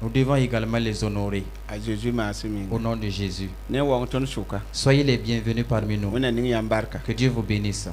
Nous devons également les honorer. A Jésus merci min. Au nom de Jésus. Ne wa ton shuka. Soyez les bienvenus parmi nous. Wona ni yambarka. Que Dieu vous bénisse.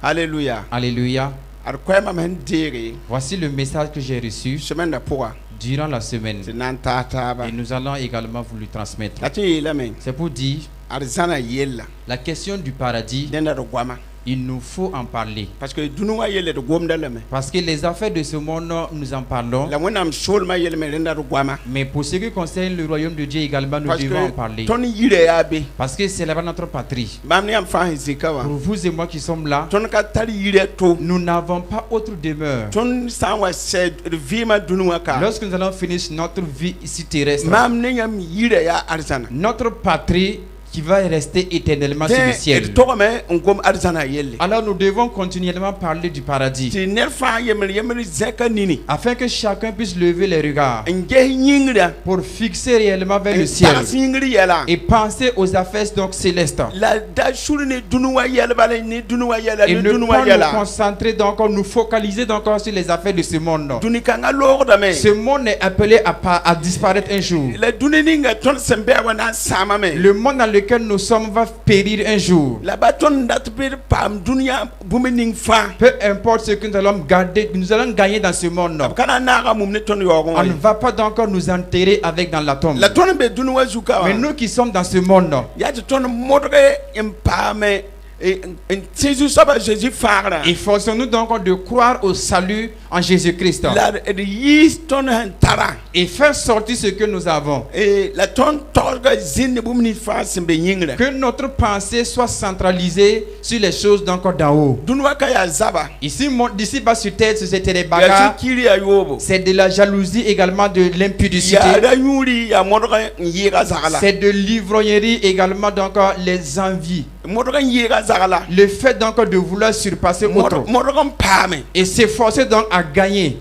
Alléluia. Alléluia. Ar kwema men diri. Voici le message que j'ai reçu Semaine da pourra. durant la semaine. C'est nan tata ba. Et nous allons également vous le transmettre. Ati la men. C'est pour dire Ar zana yella. la question du paradis. Denda do gwama. Il nous faut en parler. Parce que dunuwa yelle do gwomda le men. Parce que les affaires de ce monde, nous en parlons. La wona am sol ma yelle men denda do gwama. Mais pour ce qui concerne le royaume de Dieu également, nous Parce devons en que parler. ton yire ya be. Parce que c'est là-bas notre patrie. Bam ni am fa hizikawa. Pour vous et moi qui sommes là, Ton ka tali yire to. nous n'avons pas autre demeure. Ton sanwa se vima dunuwa ka. Lorsque nous allons finir notre vie ici terrestre, Mam ni yam yire ya arzana. notre patrie qui va rester éternellement sur le ciel. Alors nous devons continuellement parler du paradis, afin que chacun puisse lever les regards pour fixer réellement vers le ciel et penser aux affaires donc célestes. Et ne pas nous concentrer donc, nous focaliser donc sur les affaires de ce monde. Ce monde est appelé à disparaître un jour. Le monde dans lequel nous sommes va périr un jour. Peu importe ce que nous allons garder, nous allons gagner dans ce monde. On ne va pas donc nous enterrer avec dans la tombe. Mais nous qui sommes dans ce monde, efforçons-nous donc de croire au salut en Jésus-Christ et faire sortir ce que nous avons. Que notre pensée soit centralisée sur les choses d'en haut. D'ici bas sur terre, c'était des bagarres, c'est de la jalousie également, de l'impudicité, c'est de l'ivrognerie également, donc les envies. Le fait donc de vouloir surpasser autre et s'efforcer donc à gagner,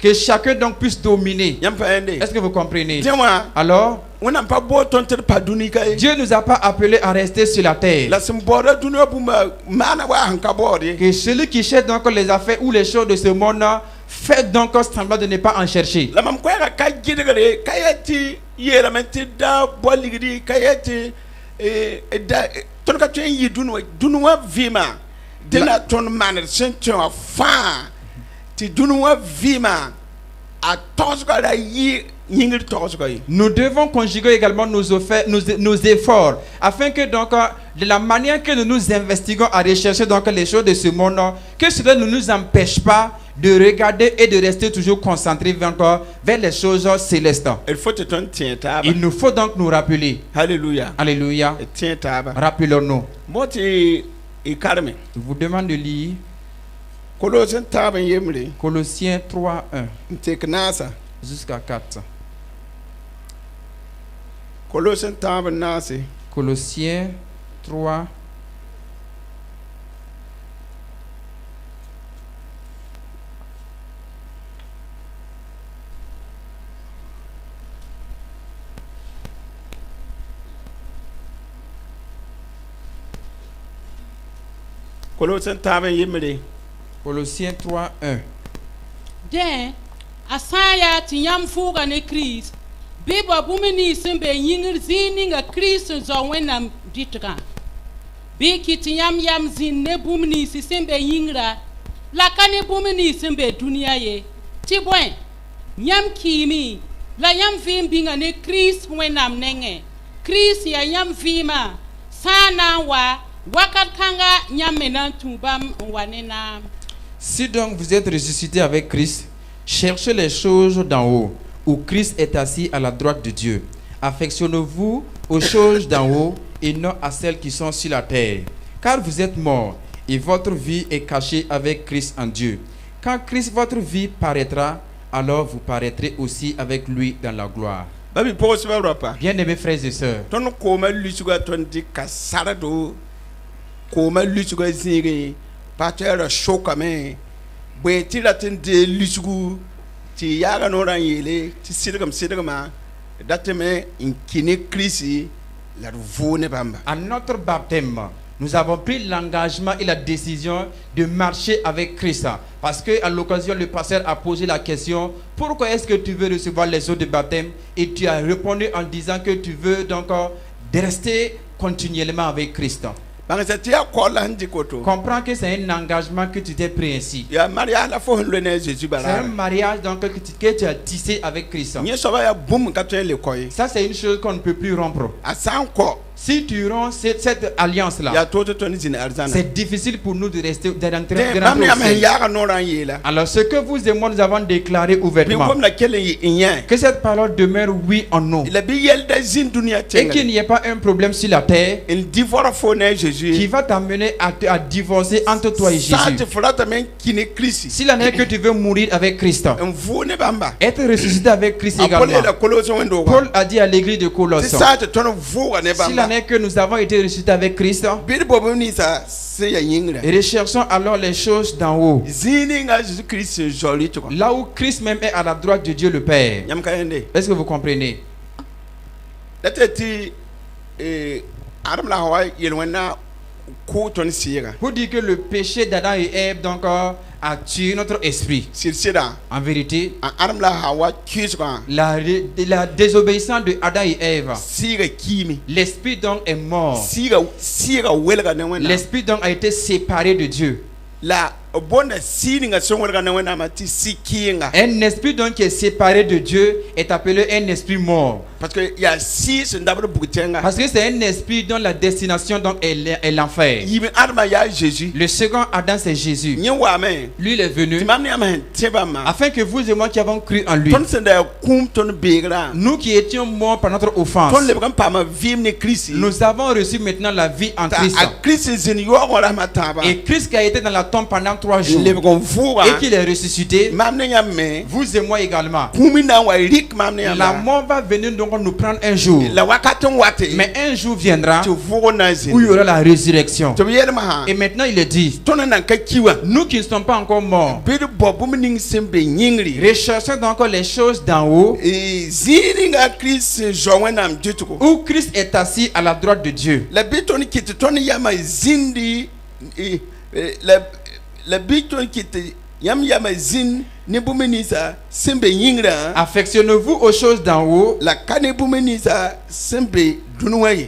que chacun donc puisse dominer. Est-ce que vous comprenez? Alors, Dieu nous a pas appelé à rester sur la terre. Que celui qui cherche donc les affaires ou les choses de ce monde fait donc semblant de ne pas en chercher. Nous devons conjuguer également nos efforts afin que donc de la manière que nous nous investiguons à rechercher donc les choses de ce monde, que cela ne nous empêche pas de regarder et de rester toujours concentrés vers les choses célestes. Il nous faut donc nous rappeler. Alléluia. Alléluia. Rappelons-nous. Je vous demande de lire Colossiens 3, 1 jusqu'à 4. Colossiens 3. Colossiens 3, 1. Den asaya tinyam fuga ne Christ. Biba bumini sembe yingir zininga Christ zo wenam ditra. Bi kitinyam yam zin ne bumini si sembe yingra. La kane bumini sembe dunia ye. Tibwen nyam kimi la yam vim binga ne Christ wenam nenge. Christ ya yam vima sana wa wakat kanga nyam menan tubam wanena. Si donc vous êtes ressuscité avec Christ, cherchez les choses d'en haut, où Christ est assis à la droite de Dieu. Affectionnez-vous aux choses d'en haut et non à celles qui sont sur la terre. Car vous êtes morts et votre vie est cachée avec Christ en Dieu. Quand Christ, votre vie, paraîtra, alors vous paraîtrez aussi avec lui dans la gloire. Bien-aimés frères et sœurs, à notre baptême, nous avons pris l'engagement et la décision de marcher avec Christ. Parce qu'à l'occasion, le pasteur a posé la question, pourquoi est-ce que tu veux recevoir les eaux de baptême? Et tu as répondu en disant que tu veux donc rester continuellement avec Christ. Comprends que c'est un engagement que tu t'es pris ainsi. C'est un mariage donc que tu as tissé avec Christ. Ça, c'est une chose qu'on ne peut plus rompre. Si tu romps cette alliance-là, c'est difficile pour nous de rester d'entrer. Alors, ce que vous et moi nous avons déclaré ouvertement, que cette parole demeure oui en nous, et qu'il n'y ait pas un problème sur la terre qui va t'amener à divorcer entre toi et Jésus. S'il en est que tu veux mourir avec Christ, être ressuscité avec Christ également. Paul a dit à l'église de Colosse, s'il en est que nous avons été ressuscités avec Christ, recherchons alors les choses d'en haut, là où Christ même est à la droite de Dieu le Père. Est-ce que vous comprenez? Pour dire que le péché d'Adam et Ève donc a tué notre esprit. En vérité, la désobéissance de Adam et Ève, l'esprit donc est mort. L'esprit donc a été séparé de Dieu. Un esprit donc qui est séparé de Dieu est appelé un esprit mort. Parce que c'est un esprit dont la destination donc est l'enfer. Le second Adam, c'est Jésus. Lui, il est venu afin que vous et moi qui avons cru en lui, nous qui étions morts par notre offense, nous avons reçu maintenant la vie en Christ. Et Christ qui a été dans la tombe pendant 3 jours et qu'il est ressuscité, vous et moi également. La mort va venir donc nous prendre un jour, mais un jour viendra où il y aura la résurrection. Et maintenant il est dit, nous qui ne sommes pas encore morts, recherchons donc les choses d'en haut où Christ est assis à la droite de Dieu. Affectionnez-vous aux choses d'en haut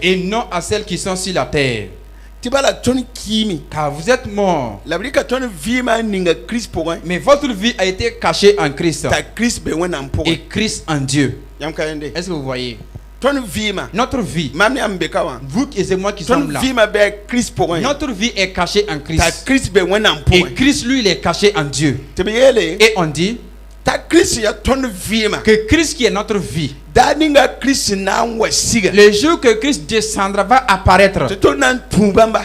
et non à celles qui sont sur la terre. Car vous êtes morts, mais votre vie a été cachée en Christ et Christ en Dieu. Est-ce que vous voyez? Notre vie, vous et moi qui sommes là, notre vie est cachée en Christ. Et Christ, lui, il est caché en Dieu. Et on dit que Christ qui est notre vie, le jour que Christ descendra va apparaître,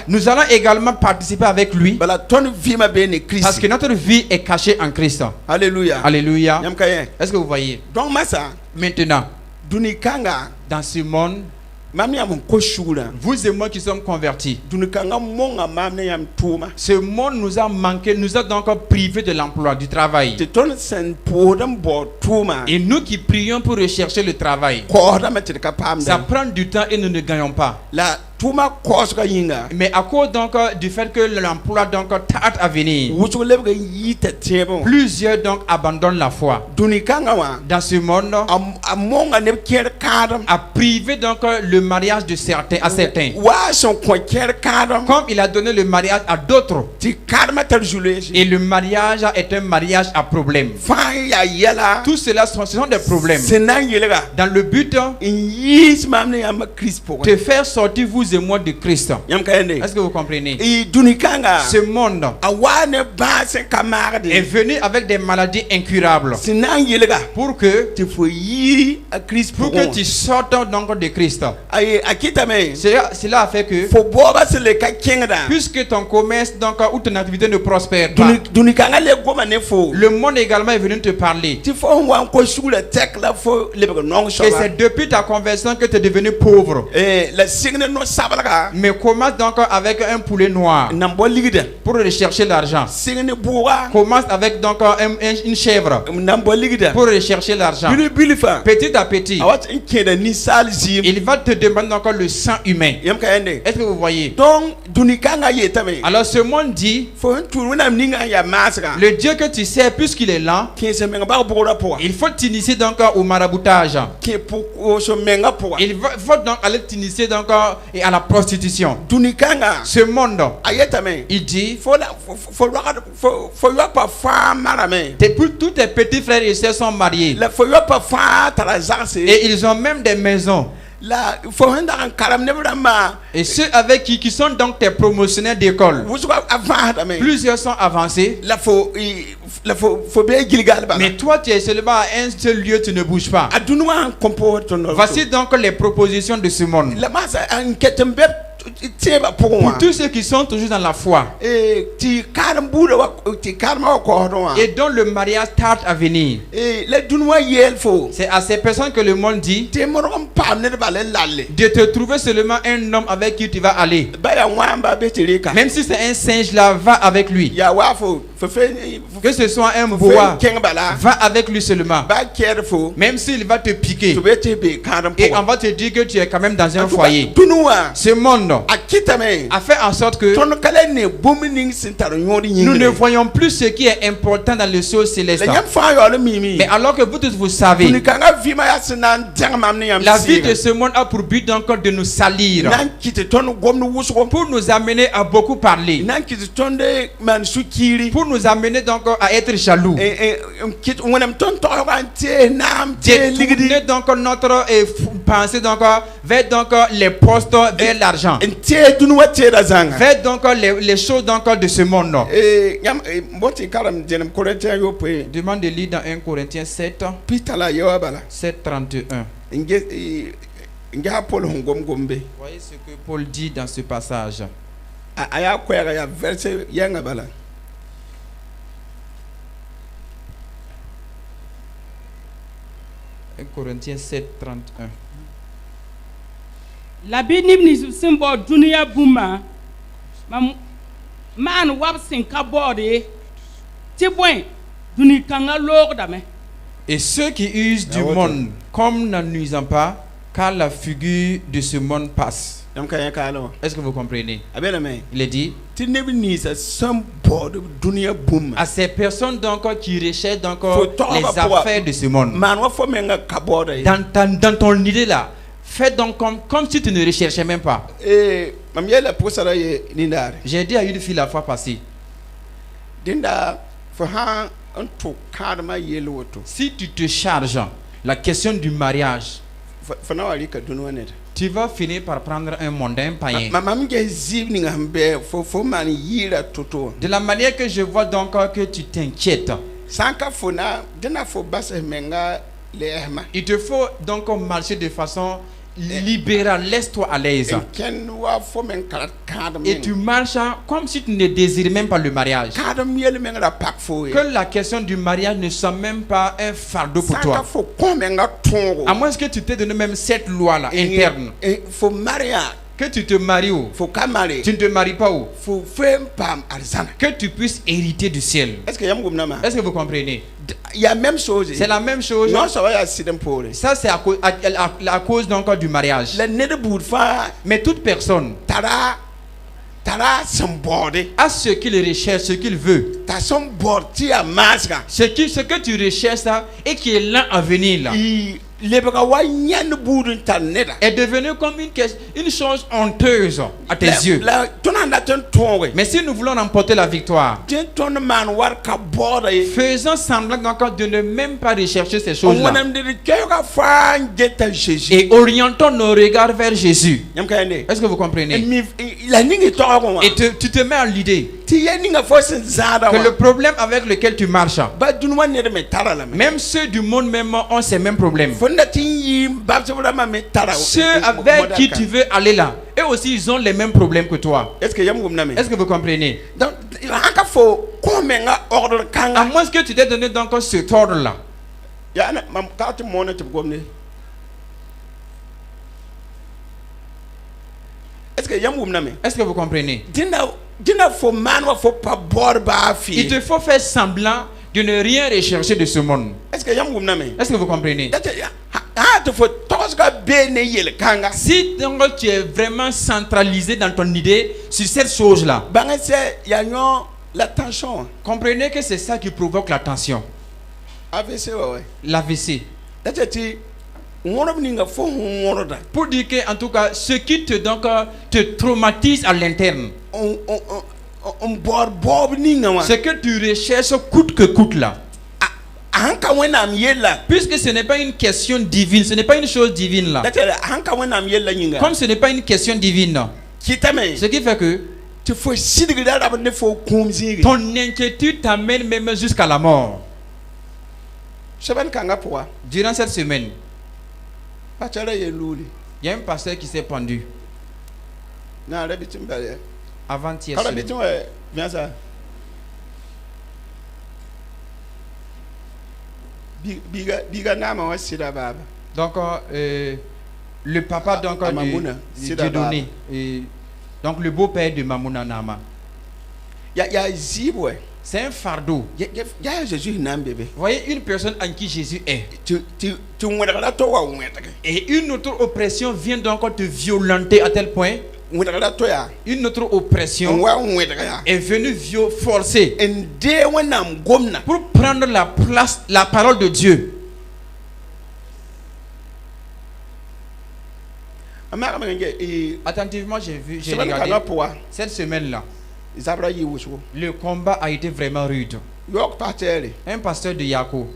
nous allons également participer avec lui, parce que notre vie est cachée en Christ. Alléluia. Alléluia. Est-ce que vous voyez? Maintenant, dans ce monde, vous et moi qui sommes convertis, ce monde nous a manqué, nous a donc privé de l'emploi, du travail. Et nous qui prions pour rechercher le travail, ça prend du temps et nous ne gagnons pas. Mais à cause donc du fait que l'emploi donc tarde à venir, plusieurs donc abandonnent la foi. Dans ce monde, a privé donc le mariage de certains à certains, comme il a donné le mariage à d'autres. Et le mariage est un mariage à problème. Tout cela ce sont des problèmes. Dans le but de faire sortir vous et moi de Christ. Est-ce que vous comprenez? Ce monde est venu avec des maladies incurables pour que tu sortes donc de Christ. Cela a fait que, puisque ton commerce donc, ou ton activité ne prospère pas, le monde également est venu te parler. Et c'est depuis ta conversion que tu es devenu pauvre. Mais commence donc avec un poulet noir pour rechercher l'argent. Commence avec donc une chèvre pour rechercher l'argent. Petit à petit, il va te demander encore le sang humain. Est-ce que vous voyez? duni kanga yetame Alors ce monde dit, fo tu wona ninga ya masga le Dieu que tu sais, puisqu'il est lent, ki se menga ba bora po il faut t'initier donc au maraboutage. ki pour so menga po Faut donc aller t'initier donc et à la prostitution. duni kanga Ce monde, ayetame il dit, fo yo pa fa marame tous tes petits frères et sœurs sont mariés. la fo yo pa fa tarazarse Et ils ont même des maisons. la fo handa kan karam ne brama Et ceux avec qui sont donc tes promotionnaires d'école. wusu avant dame Plusieurs sont avancés. la fo be gilgal ba Mais toi, tu es seulement à un seul lieu, tu ne bouges pas. adunu wa comporte no Voici donc les propositions de ce monde. la masa en ketembe tieba pour Pour tous ceux qui sont toujours dans la foi ti karam buda wa ti karam wa ko do wa et dont le mariage tarde à venir, la dunwa yel fo c'est à ces personnes que le monde dit te mo rom pa ne ba le lalle de te trouver seulement un homme avec qui tu vas aller. ba ya wamba be tirika Même si c'est un singe là, va avec lui. ya wa fo Que ce soit un boa, ken bala va avec lui seulement. ba ker fo Même s'il va te piquer. to be te be karam Et po on va te dire que tu es quand même dans un foyer. dunwa Ce monde akitame a fait en sorte que ton kale ne bomining sintaro nyori nous ne nyingre voyons plus ce qui est important dans les choses célestes. la nyam fa yo le mimi Mais alors que vous tous vous savez, duni kanga vima ya sinan jangmam ne yam la vie de ce monde a pour but donc de nous salir, nan kiti ton gomnu wusu pour nous amener à beaucoup parler, nan kiti ton de man sukiri pour nous amener donc à être jaloux, kit wonam ton to wan te nam te ligdi détourner donc notre pensée donc vers donc les postes, vers l'argent, te dunwa te da zanga vers donc les choses donc de ce monde. nyam mboti karam jenem Corinthiens yo pe Demande de lire dans 1 Corinthiens 7, Peter la yo bala 7, 31. nge ha Paul hongom gombe Voyez ce que Paul dit dans ce passage. aya kwera ya verse yanga bala 1 Corinthiens 7, 31. La bi nib ni sin bo duniya buma man wab sin ka bode ti boy duni kanga lor dame. Et ceux qui usent du monde comme n'en nuisant pas, car la figure de ce monde passe. yam kanya kalo Est-ce que vous comprenez? abena me Il est dit ti nebi ni sa some bod dunia buma à ces personnes donc qui recherchent donc talk les about affaires de ce monde. man wa fo menga kaboda Dans ton idée là, fais donc comme si tu ne recherchais même pas. mam yela posara ye nindare J'ai dit à une fille la fois passée, dinda fo ha on to kadma yelo woto si tu te charges la question du mariage, fo na wali ka dunwa net tu vas finir par prendre un mondain païen. mam ge ziv ni ngambe fo man yira toto De la manière que je vois donc que tu t'inquiètes, sanka fo na dina fo bas menga lehma il te faut donc marcher de façon libérale, laisse-toi à l'aise. ken wa fo men karat kadam Et tu marches comme si tu ne désires même pas le mariage. kadam yel menga pak fo Que la question du mariage ne soit même pas un fardeau pour sanka toi. fo ko menga tongo À moins que tu t'aies donné même cette loi-là interne. fo maria Que tu te maries où? fo kamare Tu ne te maries pas où? fo fem pam arzana Que tu puisses hériter du ciel. est-ce que yam gumna ma Est-ce que vous comprenez? il y a même chose C'est la même chose. non ça va ya sidem pore Ça, c'est à cause donc du mariage. la ne de bout fa Mais toute personne tara sambode a ce qu'il recherche, ce qu'il veut. ta son borti a masga Ce que tu recherches ça, et qui est lent à venir là, lebaka wa nyan budun taneda est devenu comme une chose honteuse à tes yeux. la tonanda ton tonwe Mais si nous voulons remporter la victoire, den ton man war ka bore faisons semblant encore de ne même pas rechercher ces on choses-là. wonam de ka fa jeta Jésus Et orientons nos regards vers Jésus. yam kayande Est-ce que vous comprenez? la ningi to ko Et tu te mets en l'idée ti yeninga fo sen zada que wa le problème avec lequel tu marches, ba dunwa ne me tarala me même ceux du monde même ont ces mêmes problèmes. fonda tin yi babse bra me tara Ceux avec qui tu veux aller là, eux aussi ils ont les mêmes problèmes que toi. est-ce que yam gumna me Est-ce que vous comprenez? donc haka fo ko menga ordre À kanga moins que tu t'aies donné donc cet ordre-là. ya na mam ka ti mona ti gomne est-ce que yam gumna me Est-ce que vous comprenez? dina fo man wa fo pa bor ba fi Il te faut faire semblant de ne rien rechercher de ce monde. est-ce que yam gumna me Est-ce que vous comprenez? ha te fo to togsga bee ne yel-kãnga Si donc tu es vraiment centralisé dans ton idée sur cette chose-là, bãng sɛ yaa yõ la tension comprenez que c'est ça qui provoque la tension, AVC wa wɛ l'AVC. la tɩ tɩ wõrb ninga fo sẽn wõrda Pour dire que, en tout cas, ce qui te, donc, te traumatise à l'interne, n baood baoob ninga wã ce que tu recherches coûte que coûte là, a sẽn ka wẽnnaam yella puisque ce n'est pas une question divine, ce n'est pas une chose divine là, la tɩ a sẽn ka wẽnnaam yella yĩnga comme ce n'est pas une question divine, kɩtame ce qui fait que tɩ fo sidg da rab ne fo kũum zĩige ton inquiétude t'amène même jusqu'à la mort. semaine kãngã pʋga Durant cette semaine, pastor ra yel luuli il y a un pasteur qui s'est pendu naara bɩ tɩ n bal avant-hier. kara bɩ semaine. tɩ wã vẽsa biiga naamã wã sɩda baaba Donc, le papa donc, à de Mamouna, c'est Dieudonné, donc le beau-père de Mamouna Nama, yaa ziib wɛ c'est un fardeau. yaa jésus na n be be Vous voyez, une personne en qui Jésus est. tɩ wẽdg ra to wa wẽdge Et une autre oppression vient donc te violenter à tel point. wẽdg ra to yaa Une autre n oppression wa wẽdg yaa est venue forcer n dee wẽnnaam gomna pour prendre la place, la parole de Dieu. a maagame nge Attentivement, j'ai semaine regardé kãngã pʋga cette semaine-là. zabra yɩ wʋsgo Le combat a été vraiment rude. yɔk pasteur Un pasteur de Yako,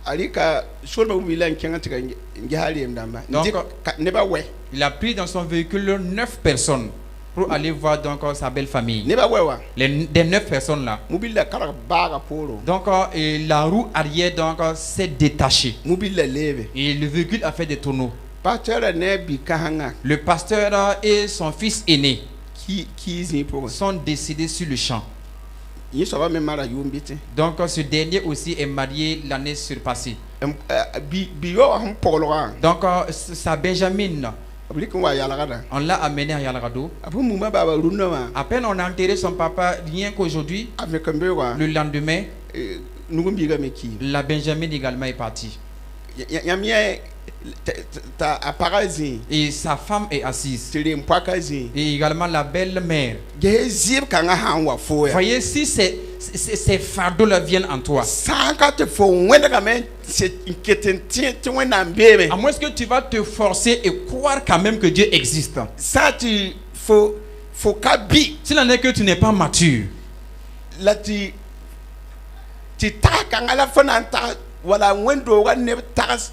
a rɩka solma wumi la n kẽngã tɩ ka n ges a reem dãmba Donc, nebã wɛ il a pris dans son véhicule 9 personnes pour aller voir donc sa belle famille. nebã wɛ wa Des 9 personnes là. mobil la karg baaga pooro Donc, et la roue arrière donc s'est détachée. mobil la leebe Et le véhicule a fait des tonneaux. pasteur ra ne bi-kãsengã Le pasteur et son fils aîné kii zĩ pʋgẽ sont décédés sur le champ. yẽ soaba me mara yʋʋm bɩ tẽ Donc, ce dernier aussi est marié l'année surpassée. bi-yaoogã sẽn pʋglgã Donc, sa Benjamin, b rɩk n wa yalgda on l'a amené à Yalagado. a pʋ muma baaba rũndã wã À peine on a enterré son papa, rien qu'aujourd'hui, a vẽk n beoogã le lendemain, nugum-biigã me kii la Benjamin également est partie. yãmb yẽ t'a a pagã zĩ Et sa femme est assise. tɩ rem poakã zĩ Et également la belle-mère. ges zɩɩb kãngã sã n wa fo ya Voyez, si ces fardeaux-là viennent en toi, sã n ka tɩ fo wẽdgame n ket n tẽ tɩ wẽnnaam beeme à moins que tu vas te forcer et croire quand même que Dieu existe. sã n tɩ fo ka bɩ S'il en est que tu n'es pas mature, la tɩ tag kãngã la fo na n tag wala wẽn-doogã neb tags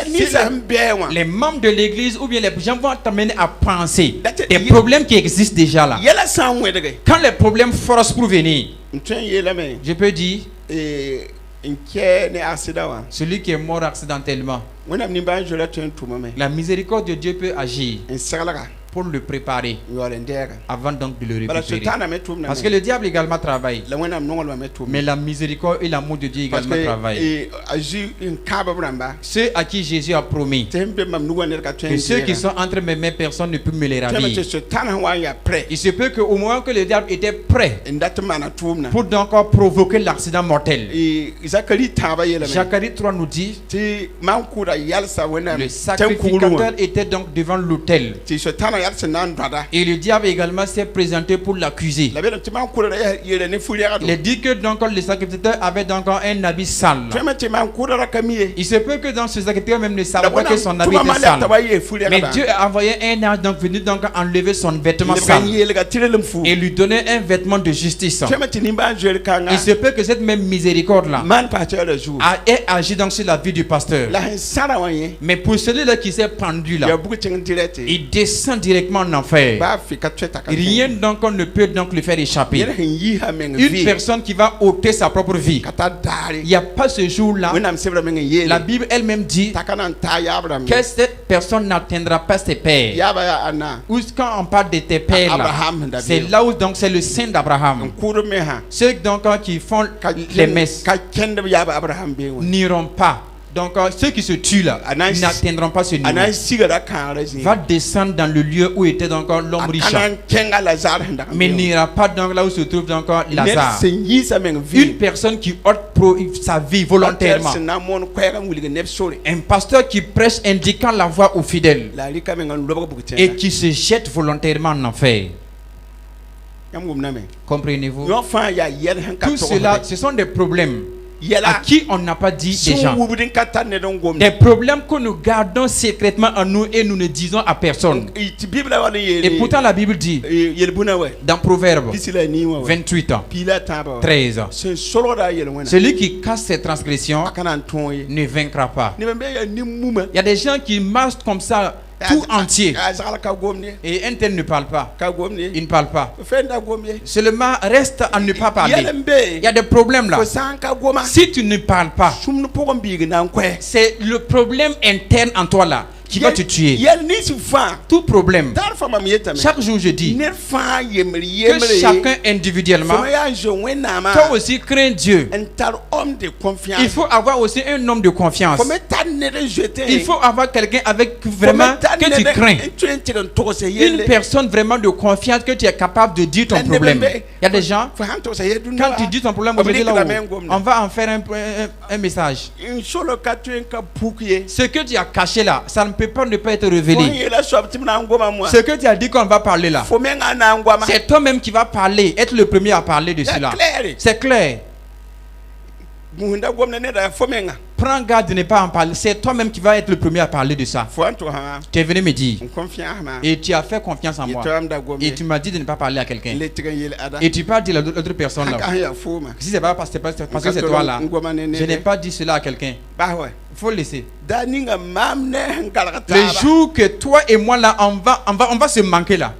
ninsã sẽn bɩɛ wã les membres de l'église ou bien les gens vont t'amener à penser That's it. des problèmes qui existent déjà là. yɛla sã n wẽdge Quand les problèmes forcent pour venir, n tõe n yeelame je peux dire, n kɛ ne accident wã celui qui est mort accidentellement, wẽnnaam nimbãan-zoerã tõe n tʋmame la miséricorde de Dieu peut agir n seglga pour le préparer n yaool n dɛɛga avant donc de le bala récupérer. sotana me tʋmdame Parce que le diable également travaille, la wẽnnaam nonglmã me tʋm mais la miséricorde et l'amour de Dieu parce également travaillent. que a zu n kãab b rãmba Ceux à qui Jésus a promis tɩ sẽn be mam nugã ned ka tõe que n ceux qui deega sont entre mes mains, personne ne peut me les tõeme tɩ ravir. sotan sẽn wa n yaa prêt Il se peut qu'au moment que le diable était prêt n dat n maana tʋʋmdã pour donc provoquer l'accident mortel, zakari tãabã yeelame Zacharie 3 nous dit, tɩ maan-kʋʋda yalsa wẽnnaam le tẽn-kugr sacrificateur wã était donc devant l'autel. tɩ sotana yals n na n dõada Et le diable également s'est présenté pour l'accuser. la beelame tɩ maan-kʋʋda yeela ne fu-rɛgdo Il est dit que donc le sacrificateur avait donc un habit sale. tõeme tɩ maan-kʋʋda ra ka mi ye Il se peut que dans ce sacrificateur même ne savait la pas que son wẽnnaam habit tʋma était maan la t'a sale. wa yee Mais fu-rɛgda Dieu a envoyé un ange donc venu donc enlever son vêtement lebg n sale yeelga tɩ relem fu et lui donner un vêtement de justice. tõeme tɩ nimbãan-zoer kãngã Il se peut que cette même miséricorde-là maan pasteur zugu ait agi donc sur la vie du pasteur. la sẽn sãra wã yẽ Mais pour celui-là qui s'est pendu yaa là, bug tẽng direct il descend directement en enfer. baa fɩ ka tõe ka Rien donc on ne peut donc le faire échapper. yẽd sẽn yiisã meng Une vie personne qui va ôter sa propre vie. ka tar daare Il n'y a pas ce jour-là. wẽnnaam sebrã meng n La yeele Bible elle-même dit t'a ka na n taa yaab rãmb que cette personne n'atteindra pas ses pères. yaabã yaa ana Ou quand on parle de tes pères là, Abraham, David. c'est là où donc c'est le sein n d'Abraham. kʋʋd me sã Ceux donc qui font ka les messes ka kẽndb yaab abraham bee wã n'iront pas Donc ceux qui se tuent là Anas- n'atteindront pas ce niveau. Ana sigara kãara zĩiga. Va descendre dans le lieu où était donc l'homme A riche, kana n kẽnga Lazare sẽn dag n mais beoog. n'ira pas donc là où se trouve donc Ned Lazare. sẽn yiisa meng Une vɩɩm. personne qui ôte sa vie volontairement. sẽn na n moon koɛɛg n wilg neb sore. Un pasteur qui prêche indiquant la voie aux fidèles La a rɩka meng n lobg bug et tẽnga. qui se jette volontairement en enfer. Yãmb wʋmdame. Comprenez-vous? Yõ fãa yaa yɛl sẽn ka Tout cela, ce sont des problèmes à qui on n'a pas dit des sẽn gens. wubd n ka tar ned n gomda. Des problèmes que nous gardons secrètement en nous et nous ne disons à personne. Tɩ bɩbla wa n Et yeele pourtant la Bible dit yel-bũna wɛ dans Proverbes pisi la a nii wã wɛ 28 ans, pii la a tãabã wã 13, sẽn solgda a yel-wẽna celui qui casse ses transgressions a ka na n tõog ye. ne vaincra pas. neb n be yaa nin-muma Il y a des gens qui marchent comme ça tout entier a zagl ka gomd ye et un tel ne parle pas. ka gomd ye Il ne parle pas. fo fẽn da gom ye Seulement reste à ne pas parler. yɛl n be Il y a des problèmes là. fo sã n ka goma Si tu ne parles pas, sũmd pʋgẽ biig na n koɛ c'est le problème interne en toi là qui va te tuer. yɛl nins fãa Tout problème. tar fãa mam yetame Chaque jour je dis ned fãa yembr que yembre chacun fo individuellement, me yaa n zoe wẽnnaamã toi aussi crains Dieu. n tar homme de confiance Il faut avoir aussi un homme de confiance. fo me tar ned n zoete Il faut avoir quelqu'un avec vraiment que tu crains. n tõe n tɩg n togsa Une yelle personne vraiment de confiance que tu es capable de dire ton La problème. nebe- Il y a des gens, fo sãn togsa yel dũnna quand tu dis ton problème, aujourd'hui, là où on va en faire un message. n solo ka tõe n ka puk ye Ce que tu as caché là, ça ne peut pas ne pas être fo n révélé. yeela soab tɩ m na n goma moa Ce que tu as dit qu'on va parler là, fo menga na n goama c'est toi-même qui vas parler, être le premier à parler de yaa cela. claire C'est clair. gũsda gomda neda fo menga Prends garde de ne pas en parler. C'est toi-même qui vas être le premier à parler de ça. fo n togsã Tu es venu me dire n confiance ma et tu as fait confiance en yɩ moi. toam da gom Et ye tu m'as dit de ne pas parler à n quelqu'un. le tɩg n yel ada Et tu pas dit à l'autre personne sãn ka là. sẽn yaa fooma Si c'est pas parce que c'est toi là, n goma ne je n'ai ned pas dit cela à quelqu'un. bas wɛ Il faut laisser. daa ninga maam ne sẽn galg Le taaba jour que toi et moi là, on va se manquer là.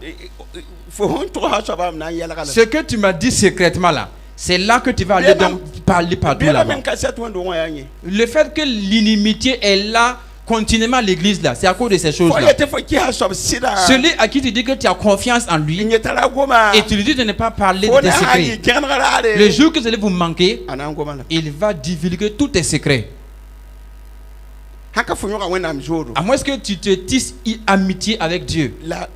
fo sẽn togsã soaba m na n yɛlga la Ce que tu m'as dit secrètement là, c'est là que tu vas aller donc parler partout bɩɛla là-bas. meng ka sɛt wẽnd wã yaa yẽ Le fait que l'inimitié est là continuellement à l'église là, c'est à cause de ces fo choses là. yetɩ fo kɩsa soab sɩda Celui à qui tu dis que tu as confiance en n lui yetara goma et tu lui dis de ne pas parler fo de tes ne sã n yɩ secrets. kẽneg raare Le jour que vous allez vous manquer, a na n goma la il va divulguer tous tes secrets. sã ka fo yõga wẽnnaam zoodo À moins que tu te tisses amitié avec Dieu. la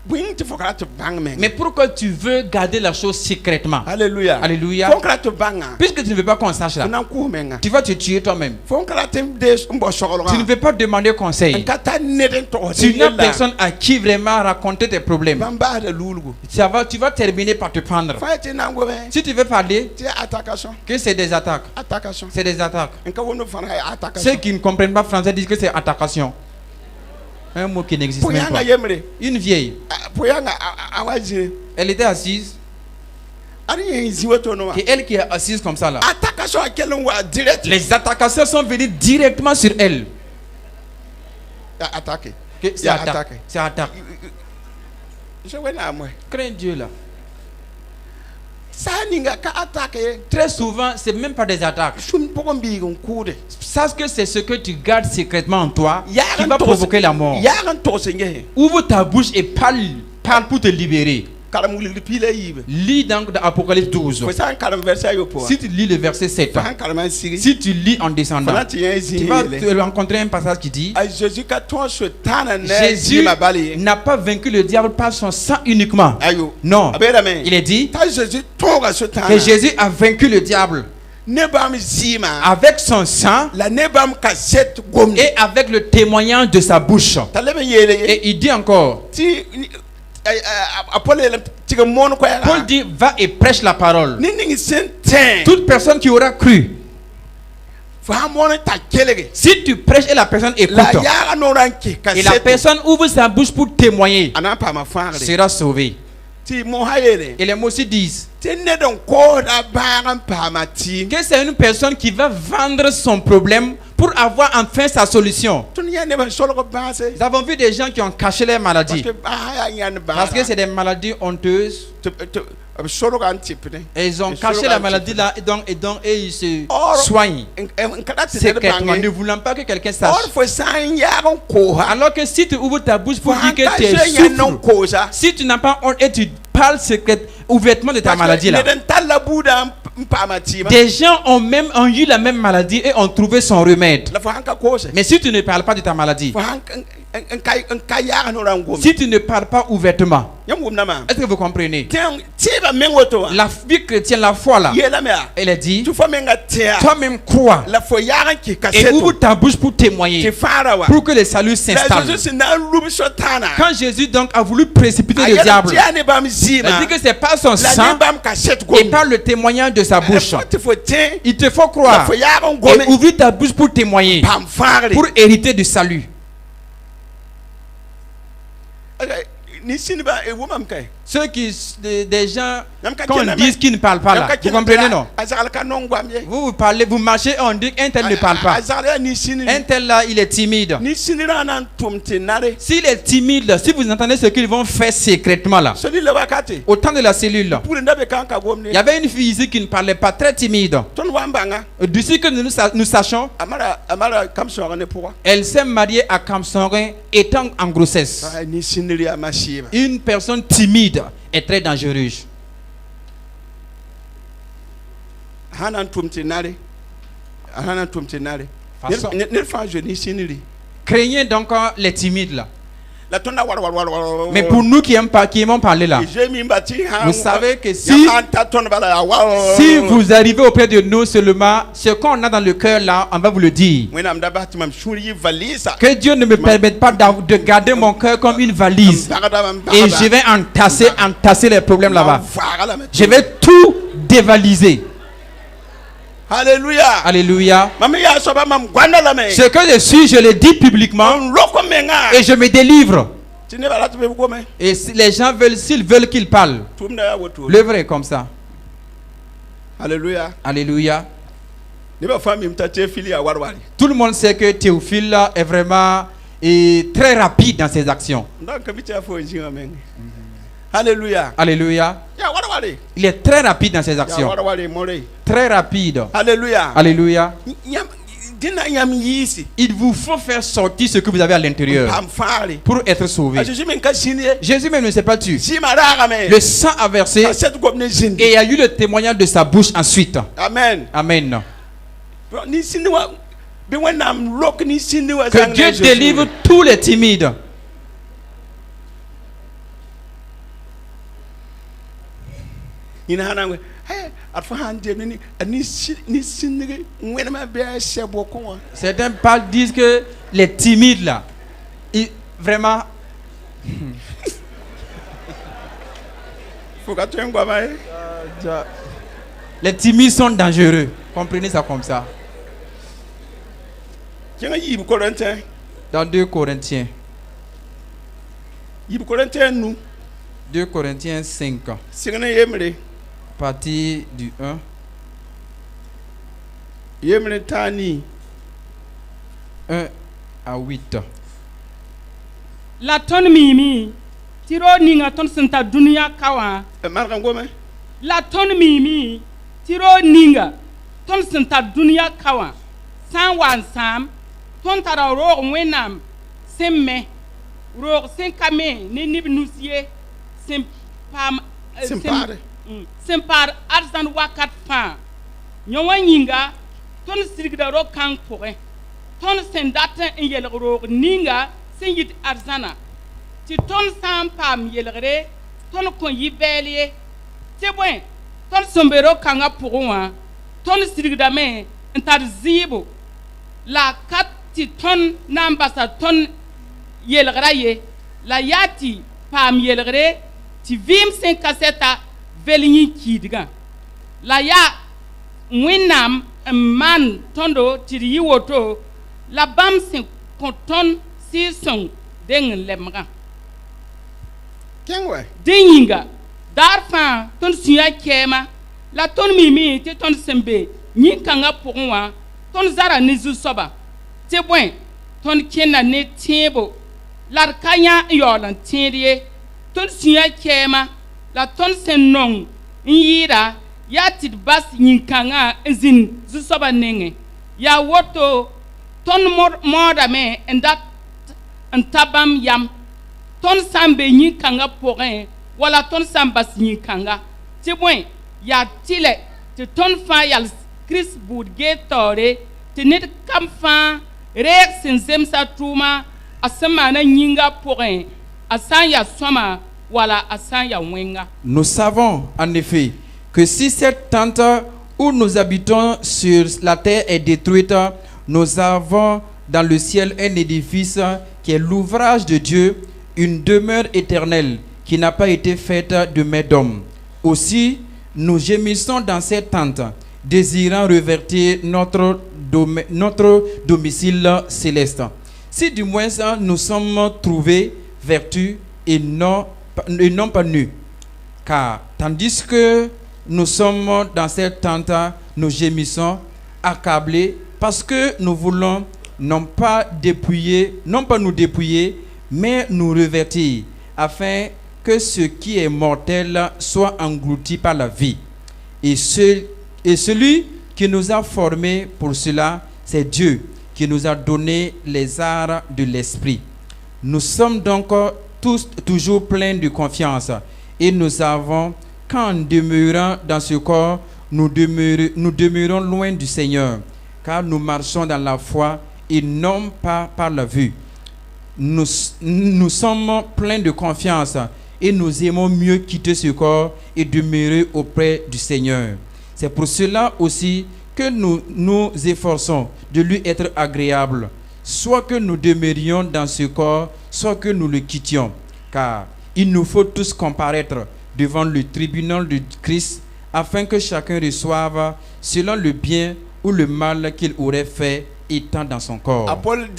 bõeng tɩ fo ka ra tɩ bãng meng Mais pourquoi tu veux garder la chose secrètement? Alléluia. Alléluia. Fo n ka ra tɩ bãnga Puisque tu ne veux pas qu'on sache fo là, na n kʋs menga tu vas te tuer toi-même. fo n ka ra tɩ n dees n bao Tu ne soglgã veux pas demander n conseil. ka tar ned n togs Tu n'as yella personne à qui vraiment raconter tes problèmes. bãmb baasda luulgu Tu vas terminer par te prendre. fa yetɩ na n gome Si tu veux parler, tɩ attacation que c'est des attaques. attacation C'est des attaques. n ka wʋmd fãna yaa Ceux attacation qui ne comprennent pas français disent que c'est attacation. Un mot qui n'existe po même yãnga pas. yembre Une vieille, po yãnga a wa zĩre elle était assise ad yẽ zĩ woto wã et elle qui est assise comme ça là. attacation a kell n wa direct Les attaquants sont venus directement sur elle. ya attaque Que C'est Ya attaque. attaque. C'est attaque. je wẽnnaam wɛ Crains Dieu là. sã ninga ka attaque ye Très souvent, c'est même pas des attaques. sũmd pʋgẽ biig n kʋʋde Sache que c'est ce que tu gardes secrètement en toi Yaag qui n va togs- provoquer la mort. yaag n togs n gese Ouvre ta bouche et parle pour te libérer. karem wilgd piila a yiibe Lis donc dans Apocalypse 12. fo sã n karem verset a yopoa Si tu lis le verset 7, fo sãn karem n sigi si tu lis en fo descendant, na tɩ yẽ tu zĩig vas yeele te rencontrer un passage qui dit a jésus ka tõog sotaana ne Jésus zɩɩma bal ye n'a pas vaincu le diable par son sang uniquement. ayo Non. a beedame Il est dit t'a jésus tõoga sotaana que Jésus a vaincu le diable ne bãmb zɩɩma avec son sang la ne bãmb ka set gomde et avec le témoignage de sa bouche. t'a leb n yeele ye Et il dit encore, tɩ a paul yeelame tɩg n moon Paul koɛɛga dit, va et prêche la parole. ne ning sẽn tẽ Toute personne qui aura cru, fo sãn moon n t'a kelge si tu prêches et la personne écoute, la yaaga noorã n kɩs ka et la set personne ouvre sa bouche pour témoigner, a na n paama fãagre sera sauvée. tɩ moosã yeele Et les mots aussi disent tɩ ned n koosda baag n paama tɩɩm que c'est une personne qui va vendre son problème pour avoir enfin sa solution. tõnd yã neb n solg bãase Nous avons vu des gens qui ont caché leurs parce maladies que baasã yaa yãnd parce que baara c'est des maladies honteuses. b solga n tɩpne Et ils ont Et caché sur la la maladie là et ils se Or- soignent n ka dat tɩ ned secrètement, ne bãnge voulant pas que quelqu'un or sache. fo sã n yaag n koosa Alors que si tu ouvres ta bouche fo pour dire sãn que ka tu es zoe yãnd n souffre, koosa si tu n'as pas honte et tu parles ouvertement de ta maladie là, ned n tall la buudã Des gens ont eu la même maladie et ont trouvé son remède. Mais si tu ne parles pas de ta maladie, si tu ne parles pas ouvertement, est-ce que vous comprenez? La vie chrétienne, la foi là, elle a dit, toi-même crois et ouvre ta bouche pour témoigner, pour que le salut s'installe. Quand Jésus donc a voulu précipiter le diable, il a dit que c'est par son sang et par le témoignage de sa bouche. Il te faut croire et ouvrir ta bouche pour témoigner, pour hériter du salut. Ceux des gens, quand on dit qu'ils ne parlent pas là, vous comprenez non? Vous parlez, vous marchez, on dit qu'un tel ne parle pas. Un tel là, il est timide. S'il est timide, si vous entendez ce qu'ils vont faire secrètement là, au temps de la cellule là, il y avait une fille ici qui ne parlait pas, très timide. D'ici que nous sachions, elle s'est mariée à Kamsorin étant en grossesse. Une personne timide est très dangereuse. Craignez donc les timides là. Mais pour nous qui aimons parler là, vous savez que si vous arrivez auprès de nous seulement, ce qu'on a dans le cœur là, on va vous le dire. Que Dieu ne me permette pas de garder mon cœur comme une valise et je vais entasser les problèmes là-bas. Je vais tout dévaliser. Alléluia. Alléluia. Ce que je suis, je le dis publiquement et je me délivre. Et si les gens veulent, s'ils veulent qu'ils parlent, l'œuvre est comme ça. Alléluia. Alléluia. Tout le monde sait que Théophile est vraiment très rapide dans ses actions. Alléluia. Alléluia. Il est très rapide dans ses actions. Très rapide. Alléluia. Alléluia. Il vous faut faire sortir ce que vous avez à l'intérieur pour être sauvé. Jésus même ne s'est pas tué. Le sang a versé et il y a eu le témoignage de sa bouche ensuite. Amen. Amen. Que Dieu délivre tous les timides. Certains disent que les timides là, vraiment. Les timides sont dangereux. Comprenez ça comme ça. Dans 2 Corinthiens. 2 Corinthiens 5. Partie du 1. 1 à 8. La ton mimi, tiro ninga ton senta dunia kawa. La ton mimi, tiro ninga ton senta dunia kawa. San wan sam, ton tara rog wenam, semme, rog sen kame, ne nib nusie, sem pam, sempar arzan wakat fa. Nyawan yinga, ton sirigda rog kang pore. Ton sendata en yel rog ninga, sen yit arzana. Ti ton sam pam yelgre, ton kon yibelye. Te bwen, ton sombero kanga pourwa, ton sirigda me, entar zibo. La kat ti ton nambasa ton yelgra ye, la yati pam yelgre, ti vim sen kaseta velinyi kidga. La ya winam man tondo ti yiwoto, la bam sen konton si son deng lemga. Denginga, darfan ton suya kema, la ton mimi ti ton sembe, ni kanga pourwa, ton zara nizu soba. Te bwen, ton kena ne tiebo, l'arkanya yolan tiendie, ton suya kema, la ton sen non, yira, ya tit bas yinkanga zin zu soba nenge. Ya woto, ton moda me endat entabam yam, ton sambe yinkanga porin, wala ton sambas yinkanga. Te bwen, ya tile, tɩ tõnd fãa yal Kirist buud gee taoore tɩ ned kam fãa reeg sẽn zemsa tʋʋma a sẽn maana yĩnga pʋgẽ a sã n yaa sõma wala a sã n yaa wẽnga. Nous savons en effet que si cette tente où nous habitons sur la terre est détruite, nous avons dans le ciel un édifice qui est l'ouvrage de Dieu, une demeure éternelle qui n'a pas été faite de main d'homme. Aussi, nous gémissons dans cette tente, désirant revêtir notre domicile céleste. Si du moins nous sommes trouvés vertus et non pas nus. Car tandis que nous sommes dans cette tente, nous gémissons, accablés, parce que nous voulons non pas nous dépouiller, mais nous revêtir, afin que ce qui est mortel soit englouti par la vie. Et celui qui nous a formés pour cela, c'est Dieu, qui nous a donné les arts de l'esprit. Nous sommes donc tous toujours pleins de confiance, et nous savons qu'en demeurant dans ce corps, nous demeurons loin du Seigneur, car nous marchons dans la foi et non pas par la vue. Nous sommes pleins de confiance et nous aimons mieux quitter ce corps et demeurer auprès du Seigneur. C'est pour cela aussi que nous nous efforçons de lui être agréables, soit que nous demeurions dans ce corps, soit que nous le quittions. Car il nous faut tous comparaître devant le tribunal de Christ, afin que chacun reçoive selon le bien ou le mal qu'il aurait fait étant dans son corps. Paul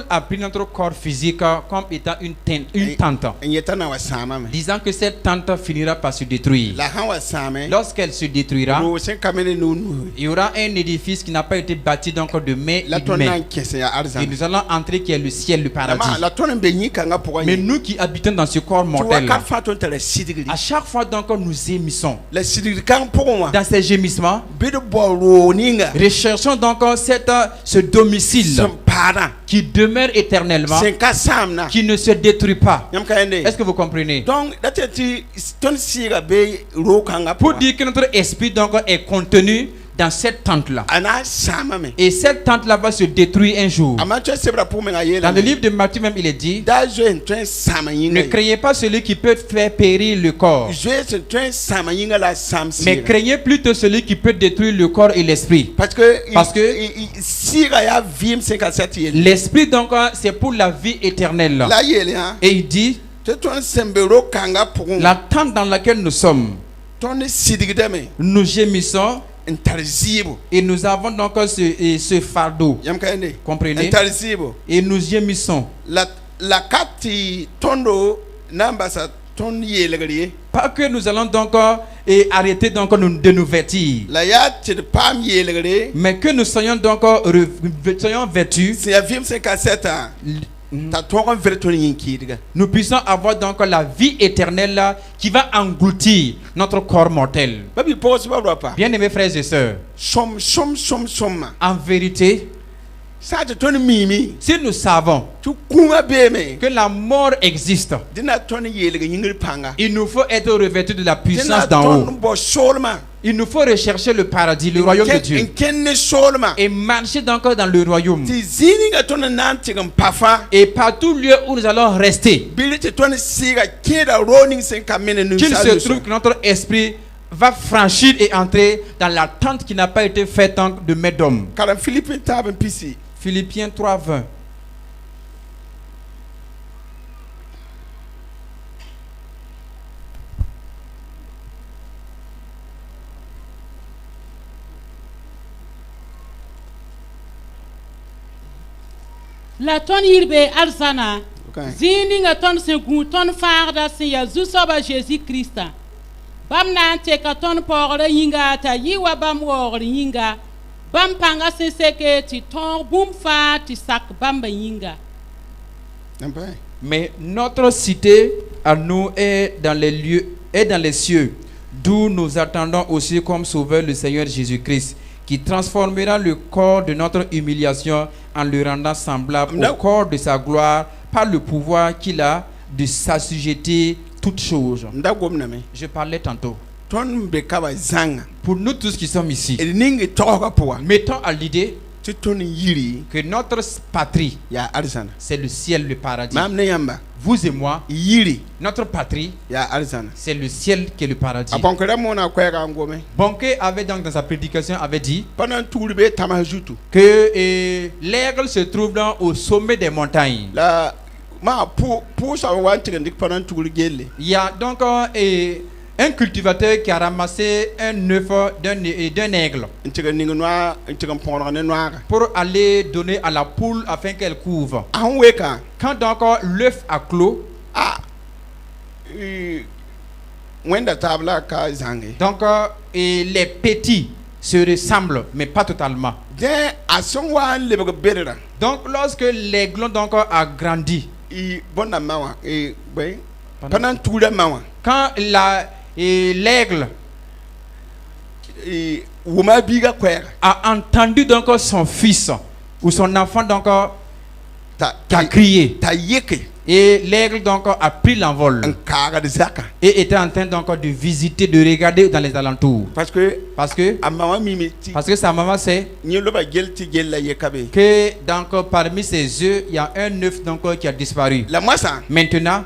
a pris notre corps physique comme étant une tente, disant que cette tente finira par se détruire. Lorsqu'elle se détruira, il y aura un édifice qui n'a pas été bâti donc de main humaine. Et nous allons entrer qui est le ciel, le paradis. Mais nous qui habitons dans ce corps mortel, à chaque fois donc nous gémissons. Dans ces gémissements, recherchons donc ce domicile qui demeure éternellement, qui ne se détruit pas. Est-ce que vous comprenez? Pour dire que notre esprit donc est contenu dans cette tente-là. Et cette tente-là va se détruire un jour. Dans le livre de Matthieu même, il est dit: ne craignez pas celui qui peut faire périr le corps, mais craignez plutôt celui qui peut détruire le corps et l'esprit. Parce que l'esprit donc c'est pour la vie éternelle. Et il dit, la tente dans laquelle nous sommes, nous gémissons. Et nous avons donc ce fardeau. Comprenez? Et nous gémissons. Pas que nous allons donc arrêter donc de nous vêtir, mais que nous soyons donc vêtus. Nous puissions avoir donc la vie éternelle qui va engloutir notre corps mortel. Bien aimés frères et sœurs, en vérité, si nous savons que la mort existe, il nous faut être revêtus de la puissance d'en haut. Il nous faut rechercher le paradis, le royaume de Dieu, et marcher donc dans le royaume. Et partout lieu où nous allons rester, qu'il se trouve que notre esprit va franchir et entrer dans la tente qui n'a pas été faite de main d'homme. Philippiens 3:20. La ton yirbe arzana zininga ton sengu ton farda sin ya zusoba Jésus Christ bam na te ka ton pore yinga ta yiwa bam wor yinga bam panga se seke ti ton bum fa ti sak bamba yinga. Mais notre cité à nous est dans les lieux, est dans les cieux, d'où nous attendons aussi comme sauveur le Seigneur Jésus-Christ, qui transformera le corps de notre humiliation en le rendant semblable au corps de sa gloire par le pouvoir qu'il a de s'assujetter toutes choses. Je parlais tantôt. ton be ka ba zanga Pour nous tous qui sommes ici, e ningi toga poa mettons à l'idée ti ton yiri que notre patrie, ya arzana c'est le ciel, le paradis. mam ne yamba Vous et moi, yiri notre patrie, ya arzana c'est le ciel qui est le paradis. abonkere mo na kwega ngome Bonquet avait donc dans sa prédication avait dit pendant tout be tamajutu que l'aigle se trouve au sommet des montagnes. la ma pour ça wan tigendik pendant tout gelle Il y a donc un cultivateur qui a ramassé un œuf d'un aigle ntigening noa ntigam pondra ne noa pour aller donner à la poule afin qu'elle couve. an weka Quand donc l'œuf a clos, ah wenda tabla ka zange donc et les petits se ressemblent, mais pas totalement. de ason wan lebega berera Donc lorsque l'aigle donc a grandi, i bonna mawa e bay pendant tout le mawa quand l'aigle e wuma biga kwera a entendu donc son fils ou son enfant donc qui a ta crié, ta yeke et l'aigle donc a pris l'envol en kara de zaka et était en train donc de visiter, de regarder dans les alentours. parce que Parce que amawa mimiti sa maman sait ni loba gelti gella yekabe que donc parmi ses œufs, il y a un œuf donc qui a disparu. la moisa Maintenant,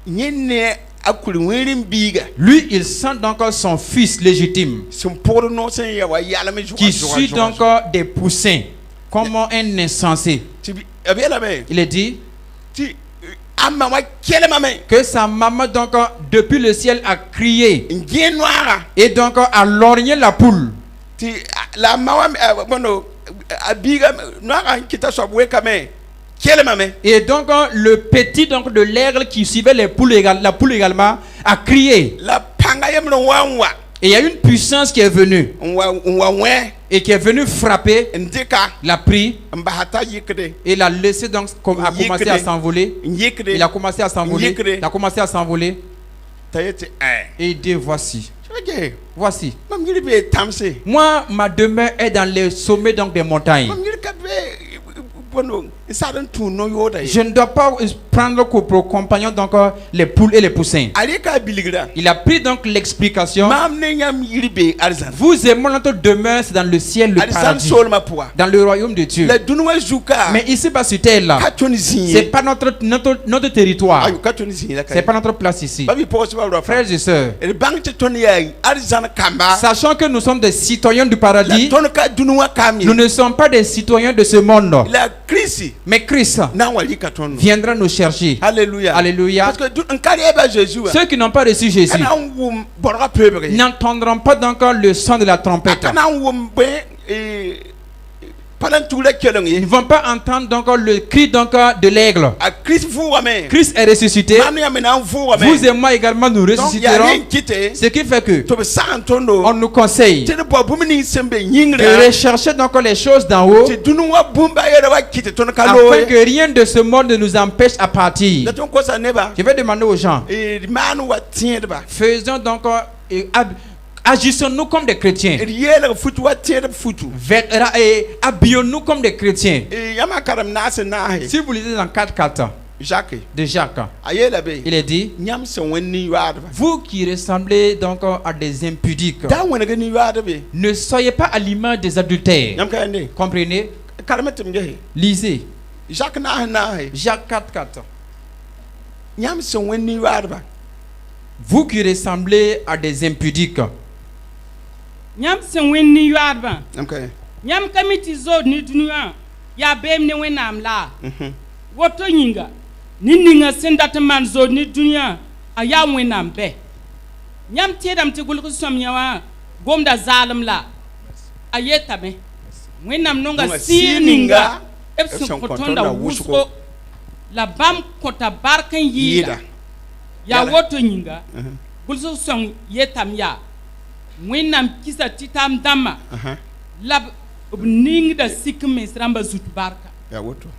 ni ne akuri wirin biga lui, il sent donc son fils légitime son pour no sen ya wa yala me qui suit donc des poussins comme un insensé. ti abela be Il est dit ti amawa kele mame que sa maman donc depuis le ciel a crié ngi noara et donc a lorgné la poule. ti la mawa bono abiga noara kita so weka me kele mame Et donc le petit donc de l'aigle qui suivait la poule également a crié. la panga yemno wanwa Et il y a une puissance qui est venue wa we et qui est venue frapper, ndika l'a pris mbahata yikde et l'a laissé donc a commencé à s'envoler. yikde Il a commencé à s'envoler. Il a commencé à s'envoler. tayete Et il dit voici, chage voici. mam ngiri be tamse Moi, ma demeure est dans les sommets donc des montagnes. mam ngiri ka be bono isadan tu no yoda Je ne dois pas prendre pour compagnon donc les poules et les poussins. ali ka biligra Il a pris donc l'explication. mam ne nyam ngiri be arzan Vous et moi, notre demeure, c'est dans le ciel, le arzan paradis, sol ma poa dans le royaume de Dieu. la dunwa zuka Mais ici, bas sur terre, là, katoni zinye c'est pas notre territoire. ayu katoni zinye la C'est ka pas notre place ici. babi posi ba ro Frères et sœurs, e bang te toni ya arzan kamba sachant que nous sommes des citoyens du la paradis, ton ka dunwa kami nous ne sommes pas des citoyens de ce monde. la krisi Mais Christ na wali katon viendra nous chercher. alléluia Alléluia. parce que un carrière ba Jésus Ceux qui n'ont pas reçu Jésus kana wum borga pebre n'entendront pas donc le son de la trompette. kana wum be pendant tout le kelong Ils ne vont pas entendre donc le cri donc de l'aigle. a Christ vous ramène Christ est ressuscité. manu ya mena vous ramène Vous et moi également nous donc il y a rien ressusciterons. quitté Ce qui fait que to be santondo on nous conseille te bo bumini sembe de yingra rechercher donc les choses d'en haut te dunwa bumba yere wa quitté ton afin kalo que rien de ce monde ne nous empêche à partir. da ton ko sa neba Je vais demander aux gens, e manu wa tiende ba faisons donc agissons-nous comme des chrétiens. e yele futu wa tiende futu Habillons-nous comme des chrétiens. e yama karam nase na he Si vous lisez dans 4:4 Jacques de Jacques, ayela be il est dit, nyam se wonni yadba vous qui ressemblez donc à des impudiques, da wona ga ni yadba be ne soyez pas à l'image des adultères. nyam ka ne Comprenez? karamatum ge Lisez Jacques na he Jacques 4:4. nyam se wonni yadba Vous qui ressemblez à des impudiques, Nyam sen wen ni yoadba. nyam ka Nyam kamiti zod ni dunia. Ya bem ne wen am la. Woto nyinga. Ni ninga sendata man zod ni dunia. Aya wen am be. Nyam tiedam ti gulku som yawa. Gomda zalim la. Ayeta me. Wen am nonga si ninga. Epson kotonda wusko. La bam kota barkan yida. Ya woto nyinga. Gulku som yetam ya. Wenam kisa titam dama lab ning da sikme sramba zut barka ya woto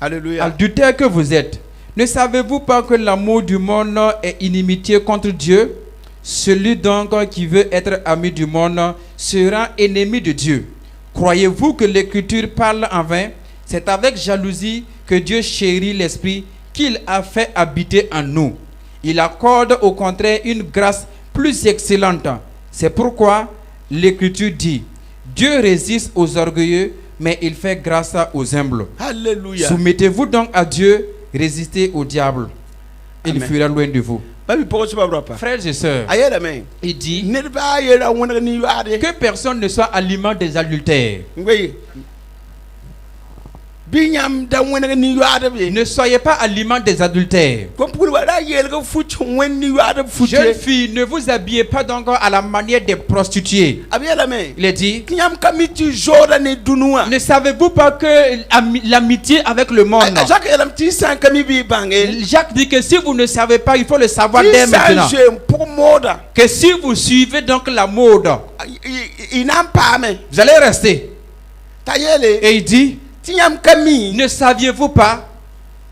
alléluia adultères que vous êtes, ne savez-vous pas que l'amour du monde est inimitié contre Dieu? Celui donc qui veut être ami du monde sera ennemi de Dieu. Croyez-vous que l'Écriture parle en vain? C'est avec jalousie que Dieu chérit l'Esprit qu'il a fait habiter en nous. Il accorde au contraire une grâce plus excellente. C'est pourquoi l'Écriture dit, Dieu résiste aux orgueilleux, mais il fait grâce aux humbles. Alléluia. Soumettez-vous donc à Dieu, résistez au diable. Il Amen. fuira loin de vous. Babi poko ba bropa. Frères et sœurs, Ayela men. il dit Nerba ayela wona ni yade. que personne ne soit aliment des adultères. Ngwe. Binyam da wona ni yade be. Ne soyez pas aliment des adultères. Comme pour wala yela ko fuchu wen ni yade fuchu. Jeunes filles, ne vous habillez pas donc à la manière des prostituées. Abiyela men. Il est dit, Kinyam kamiti joda ne dunua. ne savez-vous pas que l'amitié avec le monde... Jacques elam ti san kami bi bangé. Jacques dit que si vous ne savez pas, il faut le savoir dès maintenant. Pour moda. Que si vous suivez donc la mode, Il n'en pas mais. vous allez rester. Tayele. Et il dit, Tinyam kami. ne saviez-vous pas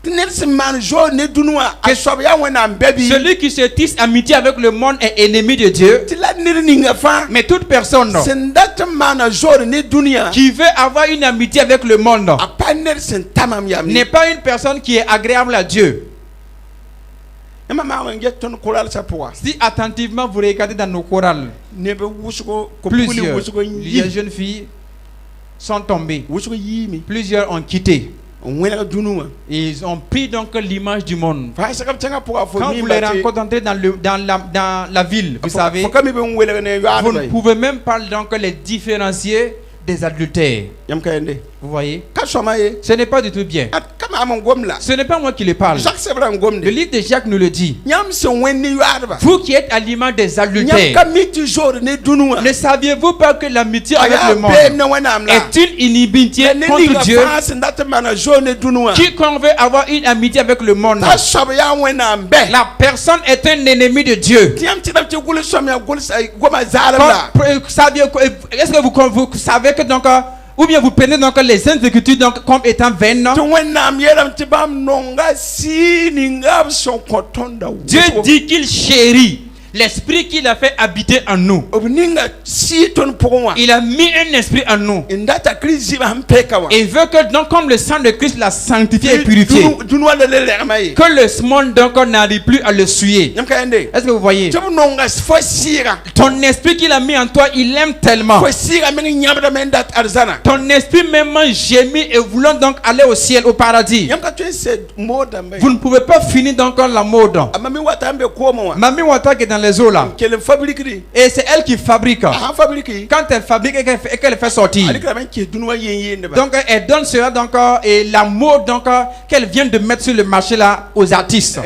Nelson man jo ne dunua. Asobya wona mbebi. celui qui se tisse amitié avec le monde est ennemi de Dieu. Tila nirninga fa. Mais toute personne Sendat man jo ne dunia. qui veut avoir une amitié avec le monde Apa Nelson tamam yami. n'est pas une personne qui est agréable à Dieu. Mama wenge ton koral sa poa. Si attentivement vous regardez dans nos chorales, Nebe wusuko ko puli plusieurs wusuko les yi. jeunes filles sont tombées. Wusuko yimi. Plusieurs ont quitté. Wena dunua. Ils ont pris donc l'image du monde. Fa sa kam tanga poa fo Quand mi vous les bati. rencontrez dans la ville, vous savez, Fo kami be wele ne vous ne yade. pouvez même pas donc les différencier des adultères. Yam kayende. Vous voyez, Ka somaye. ce n'est pas du tout bien. Kama amon gomla. Ce n'est pas moi qui le parle. Jacques Sebran gomde. Le livre de Jacques nous le dit. Nyam se weni yade ba. Vous qui êtes aliment des Nyam adultères, kamiti jo ne dunua. ne saviez-vous pas que l'amitié avec Aya le monde be ne wena amla. est une inimitié contre Dieu? Sendat man jo ne dunua. Quiconque veut avoir une amitié avec le monde, Asobya wena mbe. la personne est un ennemi de Dieu. Tiam ti dam ti gulu somya gulu sai goma zalam la. Est-ce que vous savez que donc, ou bien vous prenez donc les saintes écritures donc comme étant vaines? To wena yelam ti bam nonga si ninga son kotonda. Dieu dit qu'il chérit l'esprit qu'il a fait habiter en nous. Obninga si ton pour Il a mis un esprit en nous. Indata krisi ba mpeka wa. Et veut que donc comme le sang de Christ l'a sanctifié et purifié, Dunwa le le mai. que le monde donc n'arrive plus à le souiller. Nyam kayende. Est-ce que vous voyez? To nonga fo sira. Ton esprit qu'il a mis en toi, il aime tellement. Fo sira men nyabda men dat arzana. Ton esprit même gémit et voulant donc aller au ciel, au paradis. Nyam ka to se moda mbe. Vous ne pouvez pas finir donc la mode. Amami watambe ko mo wa. Mamie Wata qui est dans les eaux là. Kele fabrique di. Et c'est elle qui fabrique. Ah fabrique. Quand elle fabrique et qu'elle fait sortir. Ali ka men ki dunwa yen ba. Donc elle donne cela donc et la mode donc qu'elle vient de mettre sur le marché là aux artistes.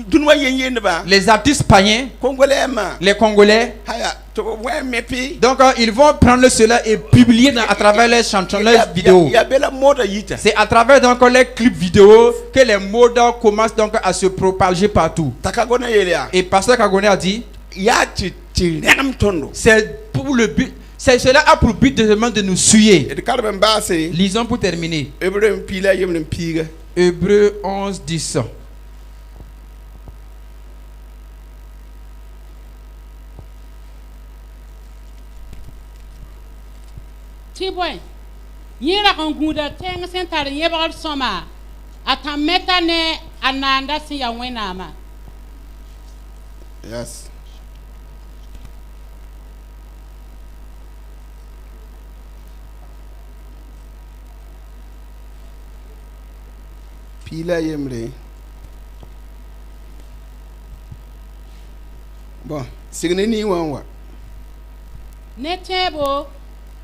Dunwa yen ba. Les artistes païens, Congolais ma. les Congolais. Haya to ouais mepi. Donc ils vont prendre cela et publier à travers les chansons, les vidéos. Ya bela moda yita. C'est à travers donc les clips vidéo que les modes commencent donc à se propager partout. Takagona yelia. Et Pasteur Kagone a dit, Ya ti ram tondo. c'est pour le but, c'est cela a pour but de nous suyer. Et de kalben basse. Lisons pour terminer. Hébreu pila yem piga. Hébreux 11, 10. Tiboy. Yira kan guda teng sentar yebal soma. Atameta ne ananda si ya wenama. Yes. Pila yemre. Bon, signe ni wanwa. Ne tebo.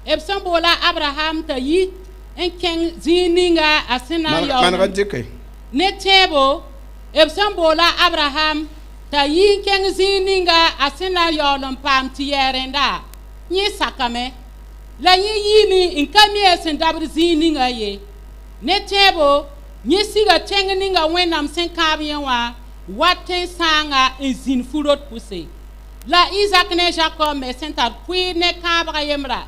Ebson bola Abraham ta yi en ken zininga asina Man yo. kan jeke. Ne tebo. Ebson bola Abraham ta yi ken zininga asina yo lon pam tiyerenda. Ni sakame. La yi yini in kamie sen dabr zininga ye. Ne tebo. Ni siga tengeninga wenam sen kabien wa. Waten sanga in zin furot pousse. La Isaac ne Jacob me sentar kui ne kabra yemra.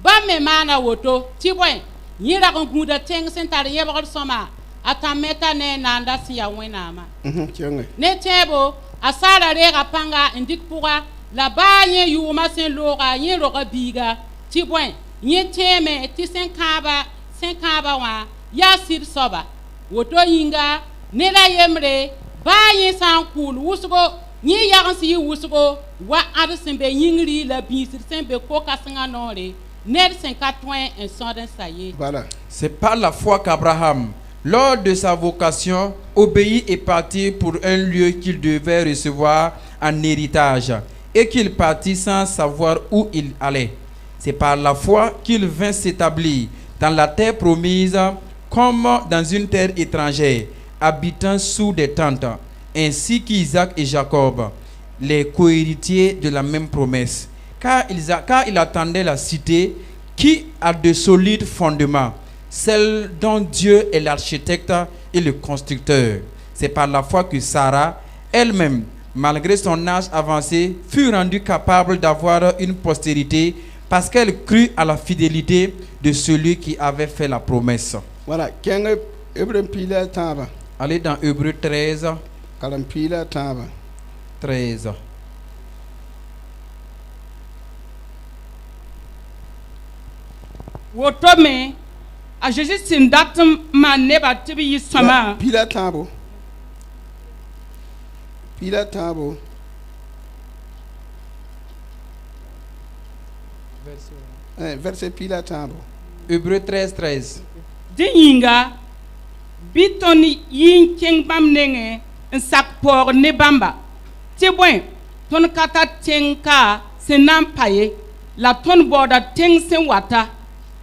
Ba me mana woto tibwen yira kon guda teng sentar yebal soma atameta ne nanda siya wenama Tienge. ne tebo asara re panga indik puga la ba ye yuma sen loga ye roga biga tibwen ye teme ti sen kaba wa ya sir soba woto yinga ne la yemre ba ye san kul Ni yagan si wusugo wa ad sen be yingri la bisir sen be ko kasinga nore ner sen katwen en soden saye. Voilà. C'est par la foi qu'Abraham, lors de sa vocation, obéit et partit pour un lieu qu'il devait recevoir en héritage, et qu'il partit sans savoir où il allait. C'est par la foi qu'il vint s'établir dans la terre promise comme dans une terre étrangère, habitant sous des tentes, ainsi qu'Isaac et Jacob, les cohéritiers de la même promesse. Car il attendait la cité qui a de solides fondements, celle dont Dieu est l'architecte et le constructeur. C'est par la foi que Sarah, elle-même, malgré son âge avancé, fut rendue capable d'avoir une postérité parce qu'elle crut à la fidélité de celui qui avait fait la promesse. Voilà. Kenga Ibrahim Pila Taba. Allez dans Hébreux 13, Kalam Pila Taba. 13. Wotome a Jésus sin datum ma neba tibi yisama. Pila Tabo. Pila Tabo. Verset Pila Tabo. Hébreux 13, 13. Dinga biton yin king bam nenge en sak por ne bamba. Tibwen ton kata tenka senam paye la ton borda teng sen wata.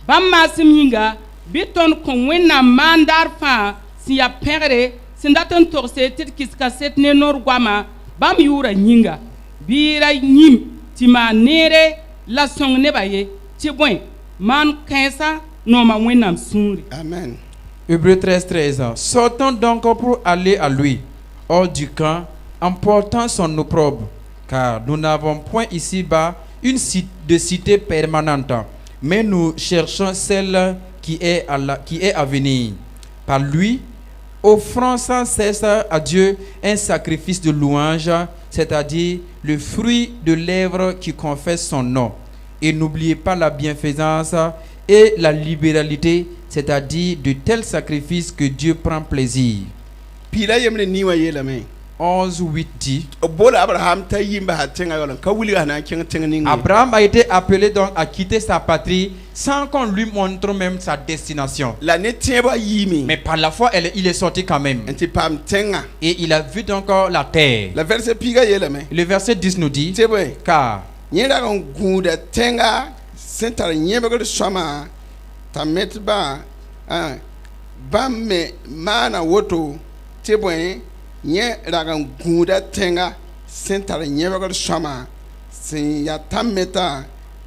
Bamma siminga biton kon wenna mandar fa si ya pere sindaton torse tit kiska set ne nor gwama bam yura nyinga bira nyim tima nere la song ne baye tibwen man kensa no ma wenam sunri. Amen. Hébreux 13, 13. Sortons donc pour aller à lui, hors du camp, en portant son opprobre, car nous n'avons point ici-bas une cité permanente, mais nous cherchons celle qui est à venir. Par lui, offrons sans cesse à Dieu un sacrifice de louange, c'est-à-dire le fruit de lèvres qui confesse son nom. Et n'oubliez pas la bienfaisance et la libéralité, c'est-à-dire de tels sacrifices que Dieu prend plaisir. Pila yemle niwa yela me. 11, 8 dit. Bola Abraham ta yimba hatenga yolan ka wuli hana king tenga. Abraham a été appelé donc à quitter sa patrie sans qu'on lui montre même sa destination. La ne tieba yimi. Mais par la foi, il est sorti quand même. Enti pam tenga. Et il a vu donc la terre. La verset piga yela me. Le verset 10 nous dit, Tebe. car Nyera on guda tenga sentar nyeba ko shama ta metba bamme mana woto tebwe nye ragan guda tenga sentar nyeba ko shama sin ya tameta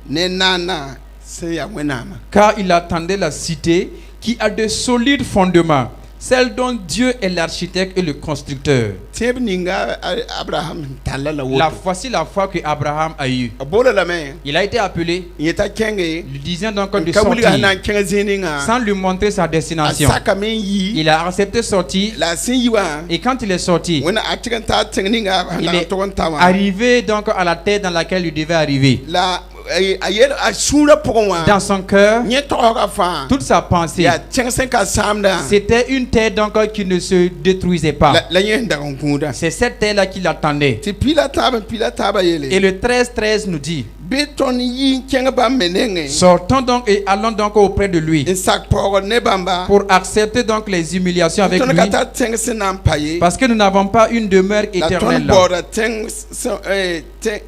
ne nana se ya wenama. car il attendait la cité qui a de solides fondements, celle dont Dieu est l'architecte et le constructeur. Teb ninga Abraham talala woto. Voici la foi que Abraham a eue. Bola la me. Il a été appelé, Yeta kenge. lui disant donc de Ka wuli sortir, hana king zininga. sans lui montrer sa destination. Asaka men yi. Il a accepté de sortir, La sin yiwa. et quand il est sorti, When I chicken ta tenga il na est to tawa. arrivé donc à la terre dans laquelle il devait arriver. La ayel asura pourwa. Dans son cœur, Nye toka fa. toute sa pensée, Ya tengsen ka samda. c'était une terre donc qui ne se détruisait pas. La nye ndagon kunda. C'est cette terre-là qu'il attendait. Ti pila taba Et yele. le 13-13 nous dit, Beton yi kenga ba menenge. sortons donc et allons donc auprès de lui In sak poro ne bamba. pour accepter donc les humiliations avec Ton lui, kata tengsen nam paye. parce que nous n'avons pas une demeure La ton éternelle. borda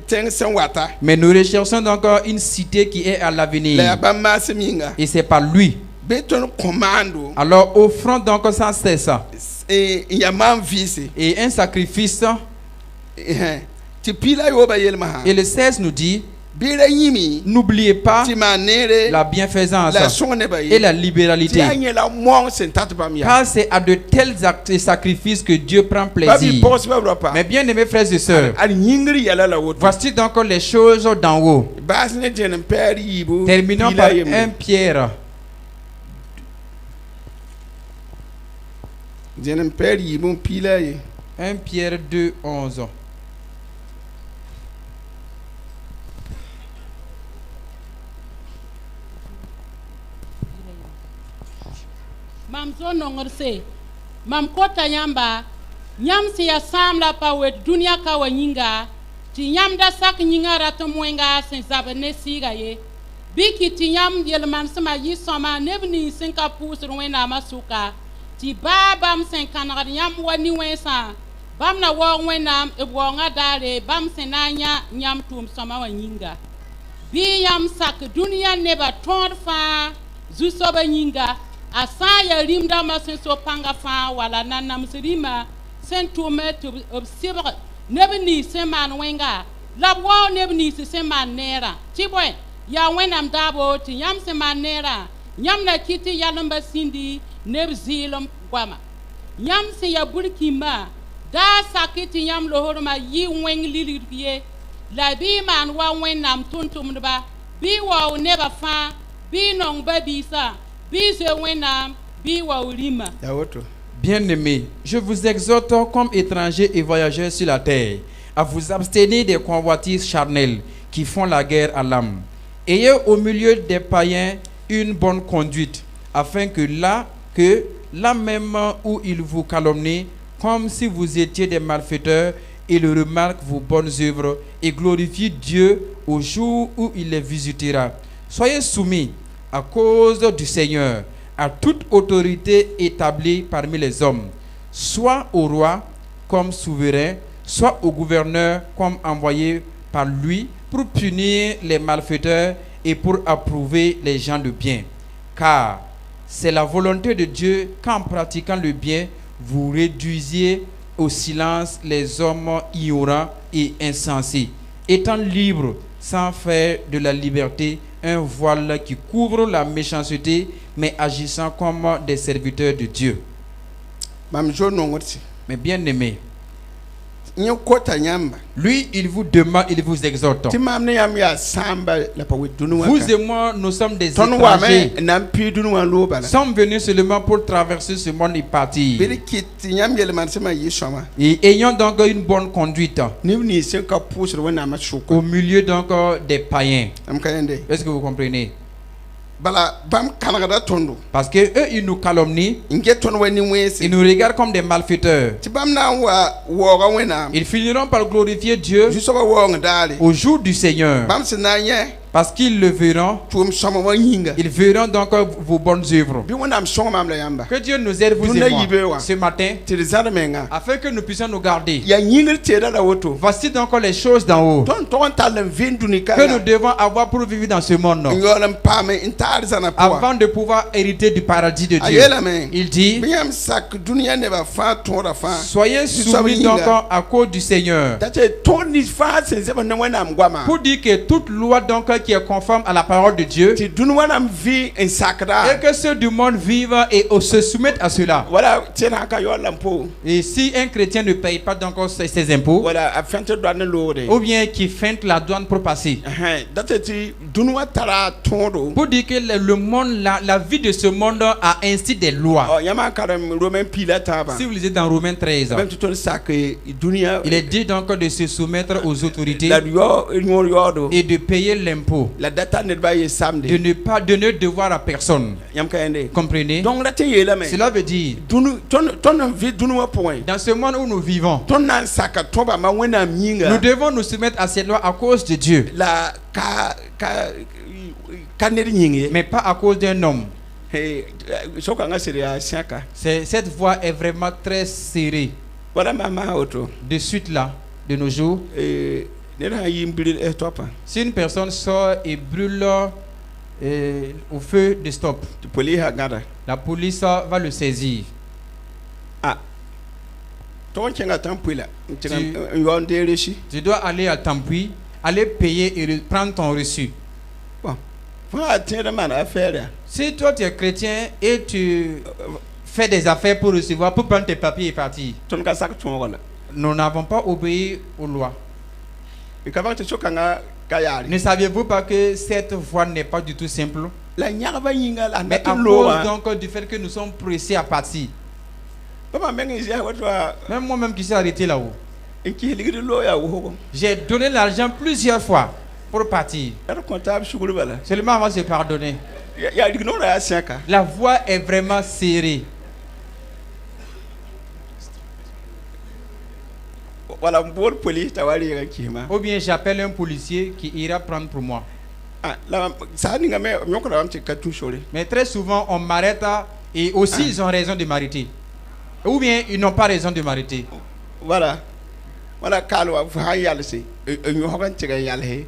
tengsen wata. Mais nous recherchons donc une cité qui est à La l'avenir. ba maseminga. Et c'est par lui. Beton commando. Alors offrons donc sans cesse Ya man visi. et un sacrifice. Ti pila yo ba yele maha. Et le 16 nous dit, Bira yimi. n'oubliez pas Ti manere. la bienfaisance La sonne ba et yele. la Ti libéralité. anye la mon sentat bam ya. Car c'est à de tels actes et sacrifices que Dieu prend Babi plaisir. boss ba ropa. Mais bien aimés frères et sœurs, Al nyingri yala la woto. voici donc les choses d'en haut. Bas ne jenen père yibu. Terminons pila par yemi. 1 Pierre. Jenen père yibu pila ye. 1 Pierre 2, 11. Mam zo nongor se mam kota yamba Nyam si ya sam la pa wet dunia ka wa nyinga. Ti nyam da sak nyinga rata mwenga sen zabe ne siga ye. Biki ti nyam yelman sama yi soma nebni sen ka pusur wena masuka. Ti bam sen kanagad nyam wani wensa. Bam na wa wena e wonga dare bam senanya nyam tum soma wa nyinga. Bi yam sak dunia neba tor fa zu soba nyinga. Asa ya rimda ma sen so panga fa wala nanam sirima sen tume to obsibra nebni sen man wenga labwa nebni sen man nera tiboy ya wenam dabo ti yam sen man nera nyam na kiti yalamba sindi nebzilom gwama nyam se ya burkima da sakiti yam lohorma yi weng liliye la bi man wa wenam tuntum ba bi wa neba fa bi nong ba bisa bi se wenam bi wa ulima Ya woto. Bien-aimés, je vous exhorte comme étrangers et voyageurs sur la terre à vous abstenir des convoitises charnelles qui font la guerre à l'âme. Ayez au milieu des païens une bonne conduite, afin que là même où ils vous calomnient, comme si vous étiez des malfaiteurs, ils remarquent vos bonnes œuvres et glorifient Dieu au jour où il les visitera. Soyez soumis à cause du Seigneur à toute autorité établie parmi les hommes, soit au roi comme souverain, soit au gouverneur comme envoyé par lui pour punir les malfaiteurs et pour approuver les gens de bien. Car c'est la volonté de Dieu qu'en pratiquant le bien, vous réduisiez au silence les hommes ignorants et insensés, étant libres sans faire de la liberté un voile qui couvre la méchanceté, mais agissant comme des serviteurs de Dieu. Mam jo no ngoti. Mais bien aimé, Nyo kota nyamba. lui, il vous demande, il vous exhorte. Ti mam ne yam ya samba la pa wet dunu Vous et moi, nous sommes des Ton wa étrangers. me nam pi dunu wan lo bala. Nous sommes venus seulement pour traverser ce monde et partir. Biri kit nyam yel man sema yi shoma. Et ayons donc une bonne conduite Ni ni sen ka pusur wona ma shuko. au milieu donc des païens. Am kayende. Est-ce que vous comprenez? Bala bam kanagada tondo. Parce que eux, ils nous calomnient, Nge ton wani wese. ils nous regardent comme des malfaiteurs. Ti bam na wa wo ga wena. Ils finiront par glorifier Dieu Ju so ga wo ngdale. au jour du Seigneur. Bam se na nye. Parce qu'ils le verront, Tum shoma wa yinga. ils verront donc vos bonnes œuvres. Bi wona am shoma mam la yamba. Que Dieu nous aide, vous Duna et moi, yibewa. ce matin, Ti rizana menga. afin que nous puissions nous garder. Ya yingir te da woto. Voici donc les choses d'en haut Ton talem vinduni que nous ka. devons avoir pour vivre dans ce monde, Ngolam pame intar zana poa. avant de pouvoir hériter du paradis de Dieu. Ayela men. Il dit, Biam sak dunia ne ba fa tora fa. soyez soumis donc à cause du Seigneur. Tache toni fa se se na wana mgwama. Pour dire que toute loi donc qui est conforme à la parole de Dieu, Ti dunu wana vi en et sakra. que ceux du monde vivent et se soumettent à cela. Wala tena ka yo lampo. Et si un chrétien ne paye pas donc ses impôts, Wala afente douane lore. ou bien qui feinte la douane pour passer, Date ti dunu wa tara tondo. pour dire que le monde, la vie de ce monde a ainsi des lois. Oh yama karam romain pilata ba. Si vous lisez dans Romains 13, Même tout sak dunia. il est dit donc de se soumettre aux autorités La yo do. et de payer l'impôt, La data ne ba ye de samedi. ne devoir à personne. Yam kayende. Comprenez? Donc la te yela men. Cela veut dire, Dunu ton vi dunu wa point. dans ce monde où nous vivons, Ton nan saka toba ma wena minga. nous devons nous soumettre à ces lois à cause de Dieu, La ka neri nyingi. mais pas à cause d'un homme. Hey, soka nga sere ya siaka. Cette voie est vraiment très serrée. Wala mama auto. De suite là, de nos jours, Nera yimbili topa. si une personne sort et brûle au feu de stop, Tu poli ha gada. la police va le saisir. Ah. Ton chenga tampila. Tu- Yonde reshi. Tu dois aller à Tampui, aller payer et prendre ton reçu. Bon. Fa atira man affaire. Si toi tu es chrétien et tu fais des affaires pour recevoir, pour prendre tes papiers et partir, Ton ka sak ton wala. nous n'avons pas obéi aux lois. Ikaba te soka nga kayari. Ne saviez-vous pas que cette voie n'est pas du tout simple? La nyarba yinga la Mais à nato lo. cause donc du fait que nous sommes pressés à partir. Papa menga izia watwa. Même moi-même qui suis arrêté là-haut, Inki ligiri lo ya wo. j'ai donné l'argent plusieurs fois pour partir. Er comptable shugulu bala. Seulement avant de se pardonner. Ya ignore ya siaka. La voie est vraiment serrée. wala mbol police ta wali ga kima Ou bien j'appelle un policier qui ira prendre pour moi. ah la ça ni ngame nyoko la mti katu shore Mais très souvent, on m'arrête et aussi ils ont raison de m'arrêter. Ou bien ils n'ont pas raison de m'arrêter. voilà kalwa fa yalse ñu hogan ci ga yalhe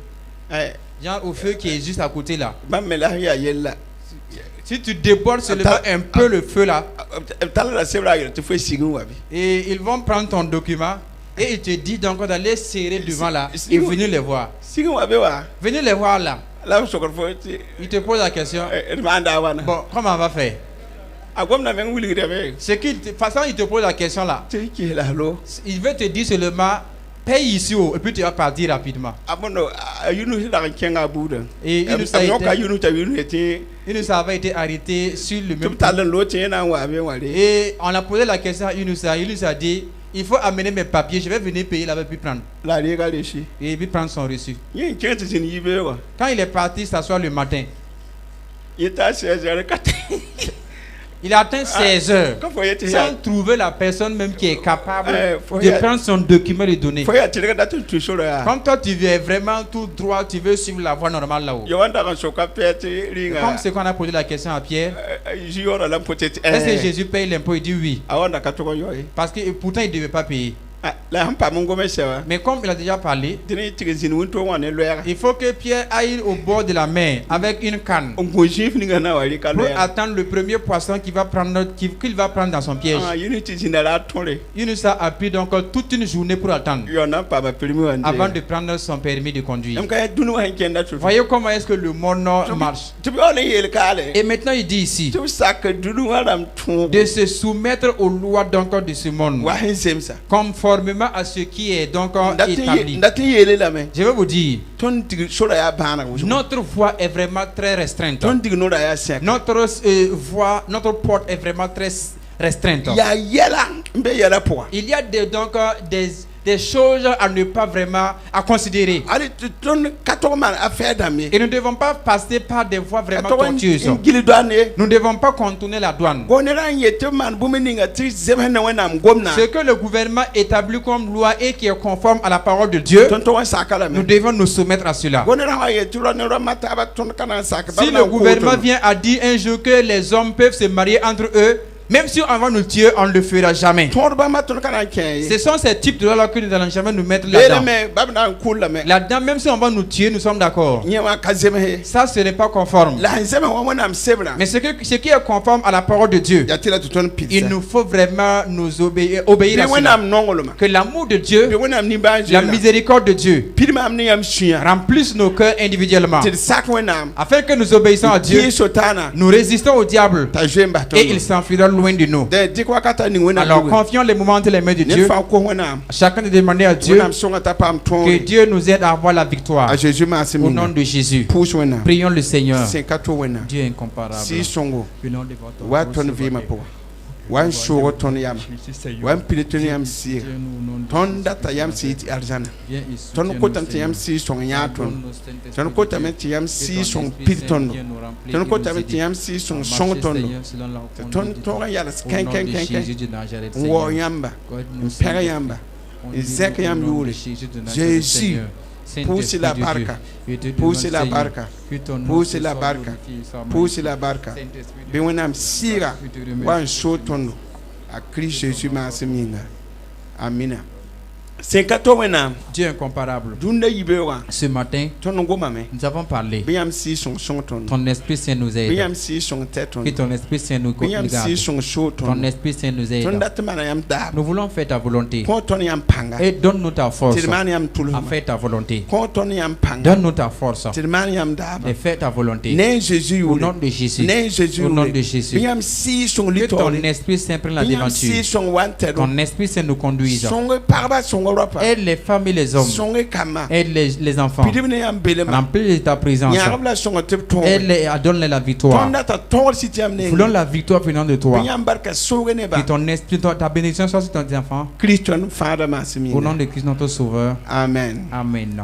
eh Genre au feu qui est juste à côté là. bamela ya yella Si tu débordes seulement un peu le feu là, tala sebra yo te fo sigun wabi et ils vont prendre ton document et ils te disent donc d'aller serrer devant là et venir les voir. sigun wabi wa Venez les voir là. la sokor fo Ils te posent la question. manda wana Bon, comment on va faire? agomna men wuli rebe Ce qui, de toute façon, ils te posent la question là. te ki la lo Il veut te dire seulement, paye ici et puis tu vas partir rapidement. abono yunu da kenga buda Et il nous a nyoka été, yunu ta yunu ete il nous avait été arrêté sur le même tum talan lo te na wabe wale Et on a posé la question à Yunusa. Il nous a dit, il faut amener mes papiers, je vais venir payer là-bas puis prendre. la rega de shi Et puis prendre son reçu. yin kente tin yibe wa Quand il est parti s'asseoir le matin, yeta 16h kat il a atteint 16 heures. ko fo yete ya Sans trouver la personne même qui est capable faut de y a- prendre son document et de donner. fo ya tirga datu tu sura ya Comme toi, tu veux vraiment tout droit, tu veux suivre la voie normale là-haut. yo wanda kan soka pete ringa Comme c'est qu'on a posé la question à Pierre, jiyora la potete est-ce que Jésus paye l'impôt? Il dit oui. awanda katoko yoy Parce que pourtant, il ne devait pas payer. la hampa mungo mesewa Mais comme il a déjà parlé, dini tigin wunto wane loya il faut que Pierre aille au bord de la mer avec une canne ongo jif ni ngana wali ka pour loya attendre le premier poisson qu'il va prendre dans son piège. yuni tigin la tole Yunusa a pris donc toute une journée pour attendre yona pa ba permis wande avant de prendre son permis de conduire. am ka dunu han kenda tu Voyez comment est-ce que le monde marche. tu bi on yel kale Et maintenant il dit ici tu sak dunu waram tu de se soumettre aux lois donc de ce monde, wa hin semsa conformément à ce qui est donc établi. ndati yele la me Je vais vous dire, ton dig sura ya bana notre voie est vraiment très restreinte. ton dig no da ya sek Notre voie, notre porte est vraiment très restreinte. ya yela mbe yela po Il y a donc des choses à ne pas vraiment à considérer. ali ton kato man affaire dame Et nous ne devons pas passer par des voies vraiment tortueuses. ngili douane Nous ne devons pas contourner la douane. gonera yete man bumeninga ti zemena wenam gomna Ce que le gouvernement établit comme loi et qui est conforme à la parole de Dieu, ton to sakala nous me devons nous soumettre à cela. gonera ha yete ro ne ro mata ba ton kana sak Si le gouvernement vient à dire un jour que les hommes peuvent se marier entre eux, même si on va nous tuer, on ne le fera jamais. ton ba ma ton kana ken Ce sont ces types de lois que nous n'allons jamais nous mettre lele là-dedans. me babna kula me Là-dedans, même si on va nous tuer, nous sommes d'accord. nyema kazeme he Ça, ce n'est pas conforme. la nzema wa wenam sebra Mais ce qui est conforme à la parole de Dieu, ya tila ton il pizza nous faut vraiment nous obéir bi à cela. wenam nongoloma Que l'amour de bi Dieu, wenam ni ba la miséricorde de Dieu, pirma am ni yam suya remplissent nos cœurs individuellement. til sak wenam Afin que nous obéissons à Dieu, ki sotana nous résistons au diable ta jemba ton et il s'enfuira loin de nous. de dikwa kata ni wenam Alors confions les moments entre les mains de ne Dieu. fa ko wenam Chacun de demander à Dieu wenam songa ta pam ton que Dieu nous aide à avoir la victoire. a Jésus ma Au nom de Jésus. pousse wenam Prions le Seigneur. c'est kato wenam Dieu incomparable. si songo Au nom de votre wa ton vima po wan shoro ton yam wan pilitoni yam si ton data yam si ti arzana ton ko tam ti yam si song nya ton ko tam ti yam si song piliton ton ko tam ti yam si song song ton ton to ya ken wo yamba pera yamba zek yam yuri Jésus pousse la barca pousse la barca pousse la barca pousse la barca be wenam sira wan shotondo a Christ Jésus ma semina amina c'est kato wenam Dieu incomparable. dunda yibewa Ce matin, ton ngoma me nous avons parlé. be yam si song ton Ton Esprit Saint nous be aide. yam si song teton Que ton Esprit Saint nous be yam garde. si song shoton Ton Esprit Saint nous ton aide. datmana yam da Nous voulons faire ta volonté. ko ton yam panga Et donne-nous ta force tirman yam à tuluma faire ta volonté. ko ton yam panga Donne-nous ta force tirman yam da de faire ta volonté. ne Jésus Au nom de Jésus. ne Jésus Au nom de Jésus. be yam si song Que ton litori Esprit Saint prenne la be yam si devanture. song wanted Ton Esprit Saint nous conduise. song parba song ropa Aide les femmes et les hommes. song kama Aide les enfants. pidibne yam belema Remplis ta présence. nyarabla song tip ton Aide-les à donner la victoire. ton data ton si tiam ne Voulons la victoire venant de be toi. yam barka soge ne Que ba ton esprit, ta bénédiction soit sur tes enfants. Christian Father Au nom Massimina de Christ notre Sauveur. amen Amen.